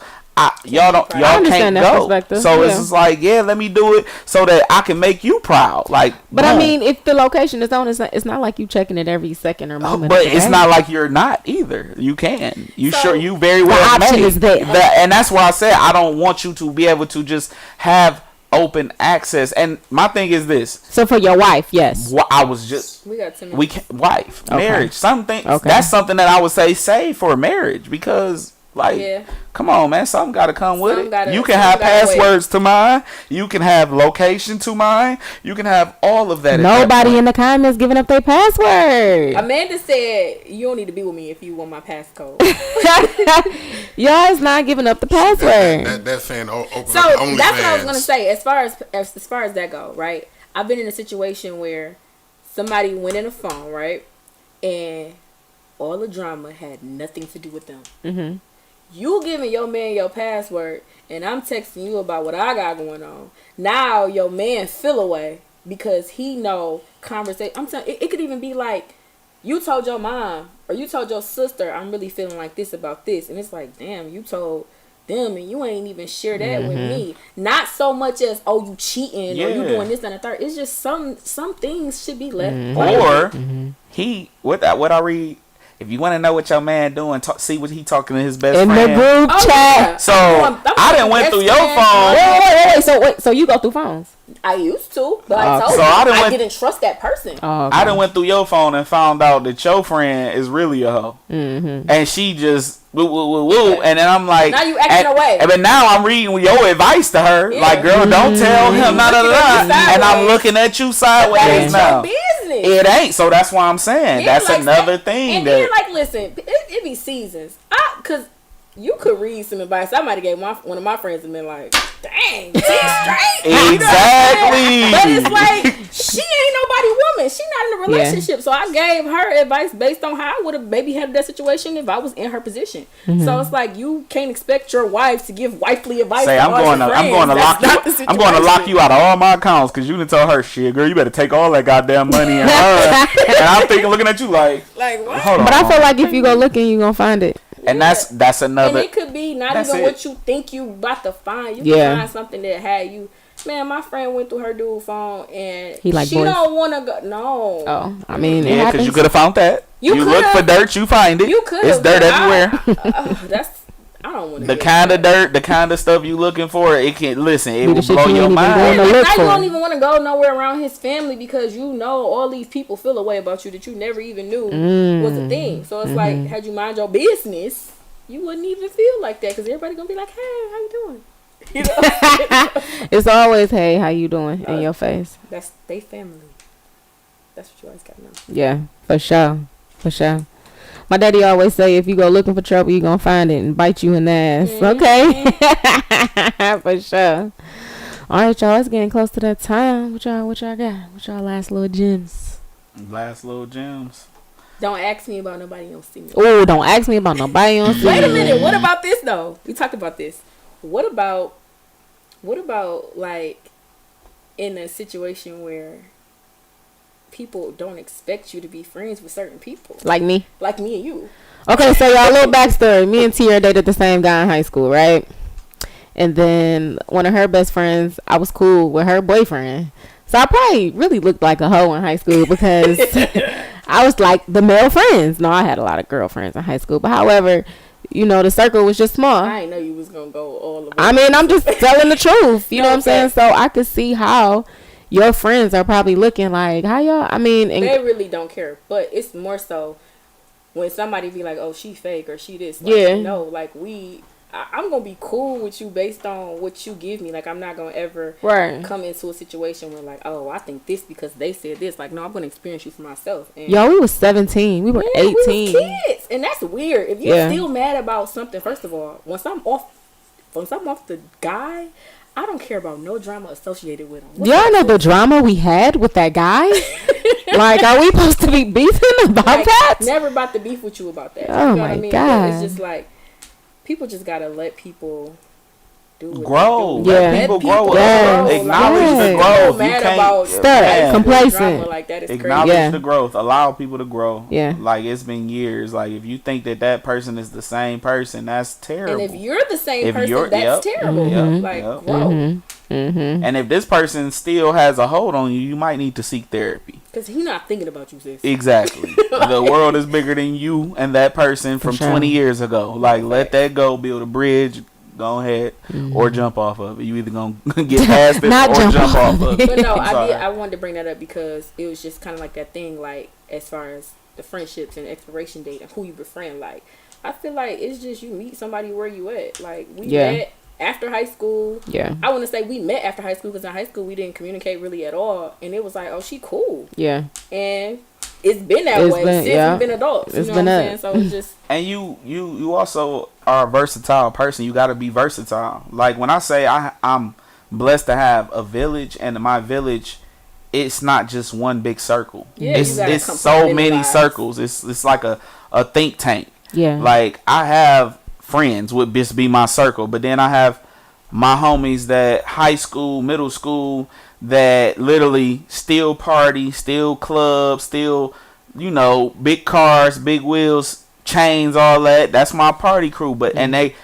Speaker 6: y'all
Speaker 3: I
Speaker 6: can't
Speaker 3: understand that
Speaker 6: go.
Speaker 3: perspective,
Speaker 6: So it's
Speaker 3: yeah.
Speaker 6: just like, yeah, let me do it so that I can make you proud. Like,
Speaker 3: But I
Speaker 6: boom.
Speaker 3: mean, if the location is on, it's not like you checking it every second or moment.
Speaker 6: But
Speaker 3: of the
Speaker 6: it's
Speaker 3: day.
Speaker 6: not like you're not either. You can. You
Speaker 5: So,
Speaker 6: sure you very well
Speaker 3: option
Speaker 6: may.
Speaker 3: is there.
Speaker 6: And that's why I said I don't want you to be able to just have open access. And my thing is this:
Speaker 3: So for your wife, yes.
Speaker 6: I was just
Speaker 5: We got 10 minutes.
Speaker 6: we can wife marriage something.
Speaker 3: Okay.
Speaker 6: That's something that I would say save for marriage because. Like,
Speaker 5: Yeah.
Speaker 6: come on, man. Something got to come with
Speaker 5: Something
Speaker 6: it.
Speaker 5: gotta-
Speaker 6: You can
Speaker 5: something
Speaker 6: have
Speaker 5: gotta wait.
Speaker 6: passwords to mine. You can have location to mine. You can have all of that. at that
Speaker 3: Nobody
Speaker 6: point.
Speaker 3: in the comments giving up their password.
Speaker 5: Amanda said, "You don't need to be with me if you want my passcode."
Speaker 3: Y'all is not giving up the password.
Speaker 4: That fan open
Speaker 5: So
Speaker 4: up OnlyFans.
Speaker 5: that's what I was gonna say. As far as that go, right? I've been in a situation where somebody went in a phone, right, and all the drama had nothing to do with them.
Speaker 3: Mm-hmm.
Speaker 5: You giving your man your password, and I'm texting you about what I got going on. Now your man feel away because he know conversation. I'm telling it could even be like you told your mom or you told your sister, I'm really feeling like this about this, and it's like, damn, you told them and you ain't even share that with me. Not so much as, oh, you cheating or you
Speaker 6: Yeah.
Speaker 5: doing this and the third. It's just some things should be left.
Speaker 6: Or he what I read. If you want to know what your man doing, see what he talking to his best
Speaker 3: In the
Speaker 6: friend.
Speaker 3: group
Speaker 5: Oh,
Speaker 3: chat.
Speaker 5: yeah.
Speaker 6: So
Speaker 5: I'm
Speaker 6: I done went
Speaker 5: best
Speaker 6: through your
Speaker 5: friend.
Speaker 6: phone.
Speaker 3: Wait. So you go through phones?
Speaker 5: I used to, but
Speaker 3: Oh,
Speaker 5: I told
Speaker 6: so
Speaker 5: you
Speaker 6: I done
Speaker 5: I
Speaker 6: went-
Speaker 5: didn't trust that person.
Speaker 3: Oh, okay.
Speaker 6: I done went through your phone and found out that your friend is really a hoe, and she just woo woo woo woo, and then I'm like,
Speaker 5: Now you acting
Speaker 6: and,
Speaker 5: away.
Speaker 6: But now I'm reading your advice to her,
Speaker 5: Yeah.
Speaker 6: like, girl, don't tell him, da da
Speaker 5: Looking at you
Speaker 6: da, and I'm
Speaker 5: sideways.
Speaker 6: looking at you
Speaker 5: That
Speaker 6: sideways
Speaker 5: is
Speaker 6: now.
Speaker 5: your business.
Speaker 6: It ain't, so that's why I'm saying
Speaker 5: Yeah,
Speaker 6: that's
Speaker 5: like
Speaker 6: another
Speaker 5: that.
Speaker 6: thing
Speaker 5: And
Speaker 6: that
Speaker 5: then, like, listen, it be seasons. Cause you could read some advice. I might have gave one of my friends and been like, dang, she's straight.
Speaker 6: Exactly.
Speaker 5: But it's like, she ain't nobody woman. She not in a relationship. So I gave her advice based on how I would have maybe handled that situation if I was in her position. So it's like, you can't expect your wife to give wifely advice.
Speaker 6: Say,
Speaker 5: to
Speaker 6: I'm
Speaker 5: all
Speaker 6: going
Speaker 5: your
Speaker 6: to
Speaker 5: friends.
Speaker 6: I'm going to lock you out of all my accounts because you done told her, shit, girl, you better take all that goddamn money and her. And I'm thinking, looking at you like
Speaker 5: what?
Speaker 6: Hold on.
Speaker 3: But I feel like if you go looking, you gonna find it.
Speaker 6: And that's another.
Speaker 5: And it could be not even what you think you about to find. You can find something that had you. Man, my friend went through her dude phone and
Speaker 3: He like
Speaker 5: she
Speaker 3: boys.
Speaker 5: Don't want to go. No.
Speaker 3: Oh, I mean, it
Speaker 6: Yeah, because
Speaker 3: happens.
Speaker 6: you could have found that. You look for dirt, you find it.
Speaker 5: You could.
Speaker 6: It's dirt everywhere.
Speaker 5: I don't want to.
Speaker 6: The kind of dirt, the kind of stuff you looking for, it can listen. It
Speaker 3: Be the
Speaker 6: will
Speaker 3: shit
Speaker 6: blow
Speaker 3: you
Speaker 6: your
Speaker 3: ain't even
Speaker 6: mind.
Speaker 3: going to
Speaker 5: Now
Speaker 3: look
Speaker 5: you
Speaker 3: for.
Speaker 5: don't even want to go nowhere around his family because you know all these people feel a way about you that you never even knew was a thing. So it's like, had you mind your business, you wouldn't even feel like that because everybody gonna be like, "Hey, how you doing?" You know,
Speaker 3: It's always, hey, how you doing in your face.
Speaker 5: that's they family. That's what you always gotta know.
Speaker 3: Yeah, for sure. For sure. My daddy always say, if you go looking for trouble, you gonna find it and bite you in the ass. Okay? For sure. All right, y'all. It's getting close to that time. What y'all got? What y'all last little gems?
Speaker 6: Last little gems.
Speaker 5: Don't ask me about nobody on see me.
Speaker 3: Oh, don't ask me about nobody on
Speaker 5: Wait a minute. What about this though? We talked about this. What about like in a situation where people don't expect you to be friends with certain people,
Speaker 3: Like me.
Speaker 5: like me and you?
Speaker 3: Okay, so y'all, a little backstory. Me and Tia dated the same guy in high school, right? And then one of her best friends, I was cool with her boyfriend. So I probably really looked like a hoe in high school because I was like the male friends. No, I had a lot of girlfriends in high school. But however, you know, the circle was just small.
Speaker 5: I didn't know you was gonna go all the way.
Speaker 3: I mean, I'm just telling the truth. You know what I'm saying?
Speaker 5: Okay.
Speaker 3: So I could see how your friends are probably looking like, how y'all, I mean. And
Speaker 5: They really don't care. But it's more so when somebody be like, oh, she fake or she this. Like,
Speaker 3: Yeah.
Speaker 5: No, like I'm going to be cool with you based on what you give me. Like, I'm not going to ever
Speaker 3: Right.
Speaker 5: come into a situation where, like, oh, I think this because they said this. Like, no, I'm going to experience you for myself. And
Speaker 3: Yo, we was 17. We were
Speaker 5: yeah,
Speaker 3: 18.
Speaker 5: we was kids. And that's weird. If you're
Speaker 3: Yeah.
Speaker 5: still mad about something, first of all, once I'm off the guy, I don't care about no drama associated with him. What's
Speaker 3: Y'all
Speaker 5: that
Speaker 3: know
Speaker 5: shit?
Speaker 3: the drama we had with that guy? Like, are we supposed to be beefing about
Speaker 5: Like,
Speaker 3: that?
Speaker 5: never about to beef with you about that.
Speaker 3: Oh,
Speaker 5: You know
Speaker 3: my
Speaker 5: what I mean?
Speaker 3: God.
Speaker 5: But it's just like people just gotta let people do what
Speaker 6: Grow.
Speaker 5: they do.
Speaker 3: Yeah.
Speaker 6: Let people grow.
Speaker 3: Yes.
Speaker 6: Acknowledge
Speaker 3: Yes.
Speaker 6: the
Speaker 5: So
Speaker 6: growth.
Speaker 5: mad
Speaker 6: You can't.
Speaker 5: about
Speaker 3: Stuck.
Speaker 6: Yeah.
Speaker 3: Complacent.
Speaker 5: drama like that is
Speaker 6: Acknowledge
Speaker 3: Yeah.
Speaker 6: the growth. Allow people to grow.
Speaker 3: Yeah.
Speaker 6: Like, it's been years. Like, if you think that person is the same person, that's terrible.
Speaker 5: And if you're the same
Speaker 6: If
Speaker 5: person,
Speaker 6: you're-
Speaker 5: that's
Speaker 6: yep.
Speaker 5: terrible.
Speaker 6: Mhm.
Speaker 5: Like
Speaker 6: Yep.
Speaker 5: grow.
Speaker 6: And if this person still has a hold on you, you might need to seek therapy.
Speaker 5: Because he's not thinking about you, sis.
Speaker 6: Exactly. The world is bigger than you and that person from
Speaker 3: sure.
Speaker 6: 20 years ago. Like, let that go. Build a bridge. Go ahead or jump off of it. You either gonna get past it
Speaker 3: Not
Speaker 6: or
Speaker 3: jump
Speaker 6: jump
Speaker 3: off
Speaker 6: off of it.
Speaker 5: But no,
Speaker 6: I'm sorry.
Speaker 5: I wanted to bring that up because it was just kind of like that thing, like as far as the friendships and expiration date and who you befriend. Like, I feel like it's just you meet somebody where you at. Like, we
Speaker 3: Yeah.
Speaker 5: met after high school.
Speaker 3: Yeah.
Speaker 5: I want to say we met after high school because in high school we didn't communicate really at all, and it was like, oh, she cool,
Speaker 3: Yeah.
Speaker 5: and it's been that
Speaker 3: It's
Speaker 5: way
Speaker 3: been-
Speaker 5: since
Speaker 3: yeah.
Speaker 5: we've been adults.
Speaker 3: It's
Speaker 5: you know
Speaker 3: been
Speaker 5: what I'm
Speaker 3: that.
Speaker 5: saying? So it's just
Speaker 6: And you also are a versatile person. You got to be versatile. Like, when I say I'm blessed to have a village, and my village, it's not just one big circle.
Speaker 5: Yeah,
Speaker 6: it's
Speaker 5: you gotta
Speaker 6: so many
Speaker 5: compartmentalize.
Speaker 6: circles. It's like a think tank.
Speaker 3: Yeah.
Speaker 6: Like, I have friends would just be my circle, but then I have my homies that high school, middle school, that literally still party, still club, still, you know, big cars, big wheels, chains, all that. That's my party crew. But and they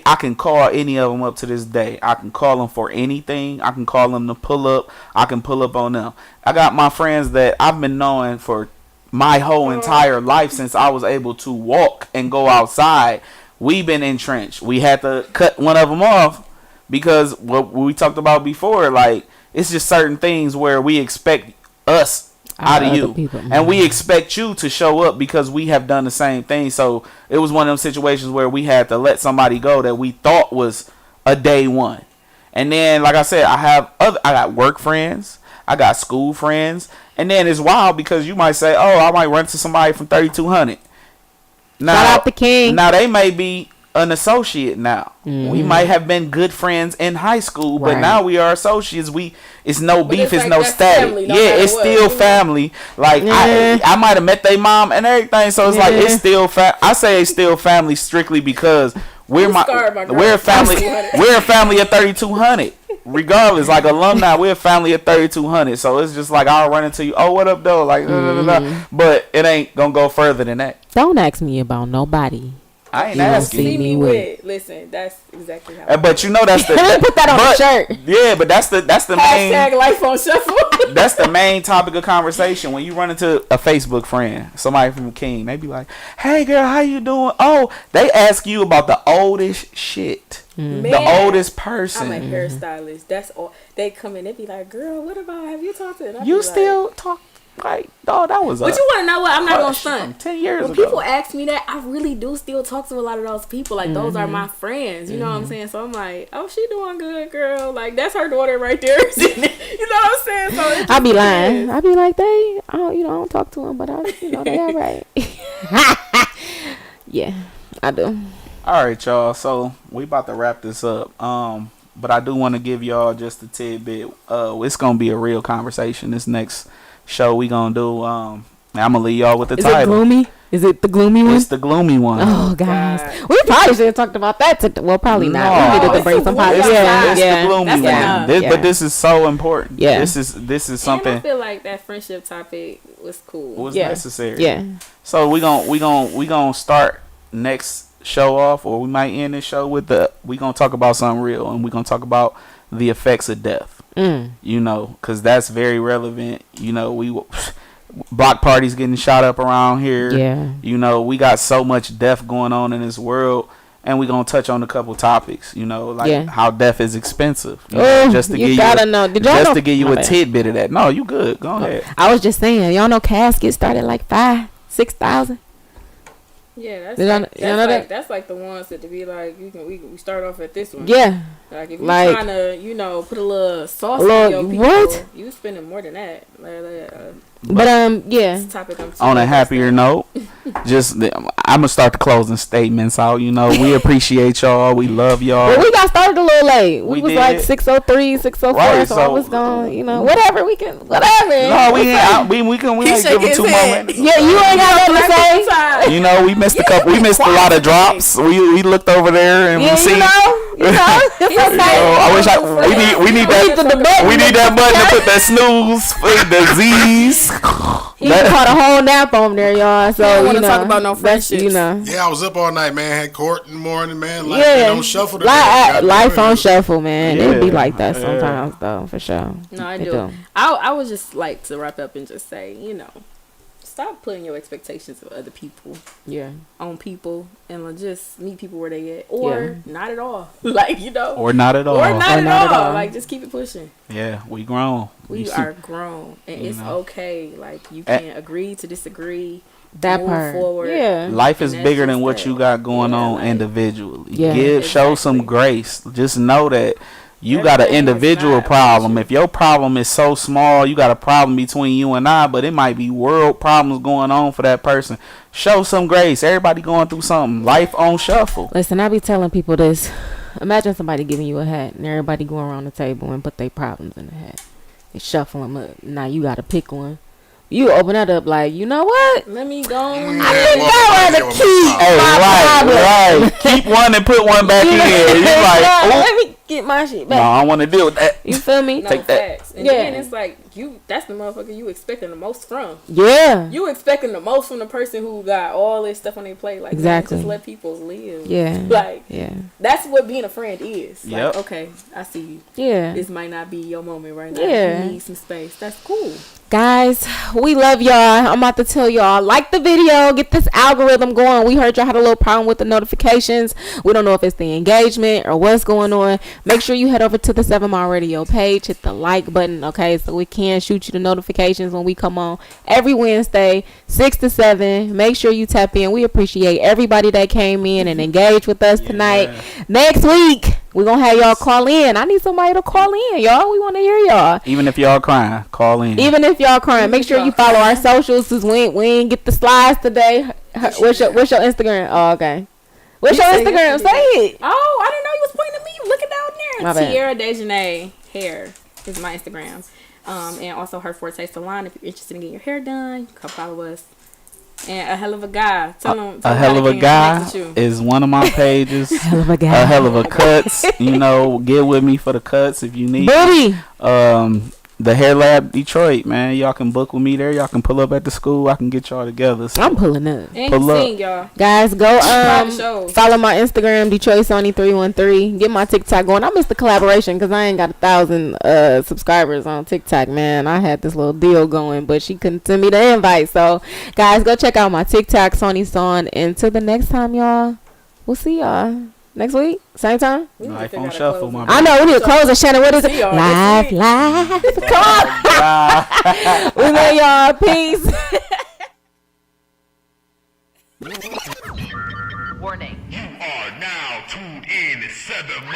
Speaker 6: I can call any of them up to this day. I can call them for anything. I can call them to pull up. I can pull up on them. I got my friends that I've been knowing for my whole entire life since I was able to walk and go outside. We've been entrenched. We had to cut one of them off because what we talked about before, like, it's just certain things where we expect us out of
Speaker 3: other
Speaker 6: you,
Speaker 3: people.
Speaker 6: and we expect you to show up because we have done the same thing. So it was one of them situations where we had to let somebody go that we thought was a day one. And then, like I said, I got work friends, I got school friends, and then it's wild because you might say, oh, I might run to somebody from 3200. Now,
Speaker 3: Shout out the king.
Speaker 6: Now they may be an associate now. We might have been good friends in high school, but
Speaker 3: Right.
Speaker 6: now we are associates. It's no beef,
Speaker 5: it's
Speaker 6: it's
Speaker 5: like
Speaker 6: no
Speaker 5: that's
Speaker 6: static.
Speaker 5: family, no
Speaker 6: Yeah,
Speaker 5: matter
Speaker 6: it's
Speaker 5: what,
Speaker 6: still
Speaker 5: you know?
Speaker 6: family. Like
Speaker 3: Yeah.
Speaker 6: I might have met their mom and everything, so it's like
Speaker 3: Yeah.
Speaker 6: it's still I say it's still family strictly because we're
Speaker 5: scarred my girl.
Speaker 6: we're a family.
Speaker 5: 3200.
Speaker 6: We're a family of 3,200. Regardless, like alumni, we're a family of 3,200. So it's just like I'll run into you. Oh, what up, though? Like, but it ain't gonna go further than that.
Speaker 3: Don't ask me about nobody.
Speaker 6: I ain't
Speaker 3: You won't
Speaker 6: asking.
Speaker 3: see
Speaker 5: See
Speaker 3: me
Speaker 5: me
Speaker 3: with.
Speaker 5: with. Listen, that's exactly how.
Speaker 6: But you know that's the
Speaker 3: Put that on
Speaker 6: but-
Speaker 3: the shirt.
Speaker 6: Yeah, but that's the main
Speaker 5: Hashtag life on shuffle.
Speaker 6: that's the main topic of conversation when you run into a Facebook friend, somebody from King. They be like, "Hey, girl, how you doing?" Oh, they ask you about the oldest shit, the
Speaker 5: Man,
Speaker 6: oldest
Speaker 5: I'm a
Speaker 6: person.
Speaker 5: hairstylist. That's all. They come in. They be like, "Girl, what about? Have you talked to?" And I be
Speaker 6: You
Speaker 5: like,
Speaker 6: still talk like, oh, that was.
Speaker 5: But you want to know what? I'm not gonna
Speaker 6: from
Speaker 5: stunt.
Speaker 6: 10 years
Speaker 5: When
Speaker 6: ago.
Speaker 5: people ask me that, I really do still talk to a lot of those people. Like those are my friends. You know what I'm saying? So I'm like, oh, she doing good, girl. Like that's her daughter right there. You know what I'm saying? So it
Speaker 3: I be
Speaker 5: just
Speaker 3: lying.
Speaker 5: is.
Speaker 3: I be like, I don't talk to them, but they all right. Yeah, I do.
Speaker 6: All right, y'all. So we about to wrap this up. But I do want to give y'all just a tidbit. It's gonna be a real conversation. This next show we gonna do. I'm gonna leave y'all with the
Speaker 3: Is it
Speaker 6: title.
Speaker 3: gloomy? Is it the gloomy one?
Speaker 6: It's the gloomy one.
Speaker 3: Oh, guys.
Speaker 5: God.
Speaker 3: We probably should have talked about that. Well, probably not.
Speaker 6: No.
Speaker 3: We needed to
Speaker 5: It's
Speaker 3: bring
Speaker 5: the
Speaker 3: some
Speaker 5: gloomy
Speaker 3: positive.
Speaker 5: side.
Speaker 6: It's
Speaker 3: Yeah.
Speaker 6: the gloomy
Speaker 5: That's
Speaker 6: one.
Speaker 5: enough.
Speaker 6: This,
Speaker 3: Yeah.
Speaker 6: But this is so important.
Speaker 3: Yeah.
Speaker 6: This is
Speaker 5: And I
Speaker 6: something
Speaker 5: feel like that friendship topic was cool.
Speaker 6: was
Speaker 3: Yeah.
Speaker 6: necessary.
Speaker 3: Yeah.
Speaker 6: So we gonna start next show off, or we might end this show with we gonna talk about something real, and we gonna talk about the effects of death. You know, because that's very relevant. You know, block parties getting shot up around here.
Speaker 3: Yeah.
Speaker 6: You know, we got so much death going on in this world, and we're gonna touch on a couple topics. You know, like
Speaker 3: Yeah.
Speaker 6: how death is expensive. You know,
Speaker 3: Oh,
Speaker 6: just to
Speaker 3: you
Speaker 6: give
Speaker 3: gotta
Speaker 6: you
Speaker 3: know. Did y'all
Speaker 6: just
Speaker 3: know?
Speaker 6: to give you
Speaker 3: My
Speaker 6: a
Speaker 3: bad.
Speaker 6: tidbit of that. No, you good. Go ahead.
Speaker 3: I was just saying, y'all know caskets started like 5,000-6,000.
Speaker 5: Yeah, that's
Speaker 3: Did y'all-
Speaker 5: like,
Speaker 3: y'all know that?
Speaker 5: That's like the ones that to be like we start off at this one.
Speaker 3: Yeah.
Speaker 5: Like if you're
Speaker 3: Like-
Speaker 5: trying to put a little sauce
Speaker 3: A little-
Speaker 5: on your people,
Speaker 3: what?
Speaker 5: you spending more than that.
Speaker 3: But yeah.
Speaker 5: This topic I'm
Speaker 6: On a
Speaker 5: too
Speaker 6: happier note, I'm gonna start the closing statements out. You know, we appreciate y'all. We love y'all.
Speaker 3: Well, we got started a little late. We was
Speaker 6: did.
Speaker 3: like 6:03, 6:04,
Speaker 6: Right,
Speaker 3: so I
Speaker 6: so-
Speaker 3: was going, whatever we can, whatever.
Speaker 6: No, we ain't
Speaker 5: shake
Speaker 6: give them
Speaker 5: his
Speaker 6: 2 more
Speaker 5: head.
Speaker 6: minutes.
Speaker 3: Yeah, you ain't got nothing to say.
Speaker 6: You know, we missed we missed a lot of drops. We looked over there and
Speaker 3: Yeah,
Speaker 6: we see.
Speaker 3: you know, it's
Speaker 6: You know,
Speaker 3: okay.
Speaker 6: I wish we need that.
Speaker 3: the button.
Speaker 6: We need that button to put that snooze, the Z's.
Speaker 3: He caught a whole nap on there, y'all. So
Speaker 5: don't
Speaker 3: you
Speaker 5: wanna
Speaker 3: know,
Speaker 5: talk about no
Speaker 3: that's, you
Speaker 5: friendships.
Speaker 3: know,
Speaker 4: Yeah, I was up all night, man. Had court in the morning, man. Life
Speaker 3: yeah,
Speaker 4: been on shuffle today.
Speaker 3: life on shuffle, man. It be
Speaker 6: Yeah,
Speaker 3: like that
Speaker 6: yeah.
Speaker 3: sometimes, though, for sure.
Speaker 5: No, I
Speaker 3: It
Speaker 5: do. I would just like to wrap up and just say, stop putting your expectations of other people
Speaker 3: Yeah,
Speaker 5: on people and just meet people where they at, or not at all. Like
Speaker 6: Or not at all.
Speaker 5: or not,
Speaker 3: not
Speaker 5: at
Speaker 3: at
Speaker 5: all.
Speaker 3: all.
Speaker 5: Like just keep it pushing.
Speaker 6: Yeah, we grown.
Speaker 5: We are grown, and
Speaker 6: You
Speaker 5: it's
Speaker 6: know.
Speaker 5: okay. Like you can agree to disagree.
Speaker 3: that
Speaker 5: Move
Speaker 3: part.
Speaker 5: forward.
Speaker 3: Yeah,
Speaker 6: Life is
Speaker 5: And that's
Speaker 6: bigger than
Speaker 5: just
Speaker 6: what
Speaker 5: that.
Speaker 6: you got going
Speaker 5: Yeah,
Speaker 6: on
Speaker 5: like-
Speaker 6: individually.
Speaker 3: Yeah.
Speaker 6: Show some
Speaker 5: Exactly.
Speaker 6: grace. Just know that you got an
Speaker 5: Everything is
Speaker 6: individual
Speaker 5: not
Speaker 6: problem.
Speaker 5: about you.
Speaker 6: If your problem is so small, you got a problem between you and I, but it might be world problems going on for that person. Show some grace. Everybody going through something. Life on shuffle.
Speaker 3: listen, I be telling people this. Imagine somebody giving you a hat and everybody going around the table and put their problems in the hat. They shuffle them up. Now you got to pick one. You open that up like, you know what?
Speaker 5: Let me go.
Speaker 3: I think I rather keep
Speaker 6: Hey,
Speaker 3: my problem.
Speaker 6: right. Keep one and put one back in. You like,
Speaker 3: Nah,
Speaker 6: oh,
Speaker 3: let me get my shit
Speaker 6: no,
Speaker 3: back.
Speaker 6: I don't want to deal with that.
Speaker 3: You feel me?
Speaker 5: No,
Speaker 6: Take that.
Speaker 5: facts. And
Speaker 3: Yeah.
Speaker 5: then it's like that's the motherfucker you expecting the most from.
Speaker 3: Yeah.
Speaker 5: You expecting the most from the person who got all this stuff on their plate. Like, man,
Speaker 3: Exactly.
Speaker 5: just let people live.
Speaker 3: Yeah.
Speaker 5: Like,
Speaker 3: Yeah.
Speaker 5: that's what being a friend is.
Speaker 6: Yep.
Speaker 5: Like, okay, I see you.
Speaker 3: Yeah.
Speaker 5: This might not be your moment right now.
Speaker 3: Yeah.
Speaker 5: You need some space. That's cool.
Speaker 3: Guys, we love y'all. I'm about to tell y'all, like the video, get this algorithm going. We heard y'all had a little problem with the notifications. We don't know if it's the engagement or what's going on. Make sure you head over to the 7 Mile Radio page, hit the like button, okay, so we can shoot you the notifications when we come on every Wednesday, 6 to 7. Make sure you tap in. We appreciate everybody that came in and engaged with us tonight. Next week, we're going to have y'all call in. I need somebody to call in, y'all. We want to hear y'all.
Speaker 6: Even if y'all crying, call in.
Speaker 3: Even if y'all crying, make sure you follow our socials. Cause we ain't get the slides today. What's your Instagram? Oh, okay. What's your
Speaker 5: say it,
Speaker 3: Instagram?
Speaker 5: you
Speaker 3: Say it.
Speaker 5: Oh, I didn't know you was pointing at me. You looking down there.
Speaker 3: My bad.
Speaker 5: Tierra Dejanay Hair is my Instagram. And also Her Forte Salon. If you're interested in getting your hair done, you can come follow us. And A Hell of a Guy. Tell them
Speaker 6: A Hell of a Guy is one of my pages.
Speaker 3: Hell of a guy.
Speaker 6: A Hell of a Cuts. You know, get with me for the cuts if you need.
Speaker 3: Booty.
Speaker 6: The Hair Lab Detroit, man. Y'all can book with me there. Y'all can pull up at the school. I can get y'all together. So
Speaker 3: I'm pulling up.
Speaker 5: And
Speaker 6: Pull
Speaker 5: you
Speaker 6: up.
Speaker 5: sing, y'all.
Speaker 3: Guys, go
Speaker 5: Private shows.
Speaker 3: follow my Instagram, Detroit Sony 313. Get my TikTok going. I missed the collaboration because I ain't got 1,000 subscribers on TikTok, man. I had this little deal going, but she couldn't send me the invite. So, guys, go check out my TikTok, Sony Son. Until the next time, y'all. We'll see y'all next week, same time.
Speaker 5: We need to figure
Speaker 6: iPhone
Speaker 5: out a
Speaker 6: Shuffle,
Speaker 5: closing.
Speaker 6: my
Speaker 3: I know we need to close it. Shannon, what is it?
Speaker 5: See y'all
Speaker 3: Live,
Speaker 5: next week.
Speaker 3: live. Come on. We love y'all. Peace.
Speaker 2: You are now tuned in to 7 Mile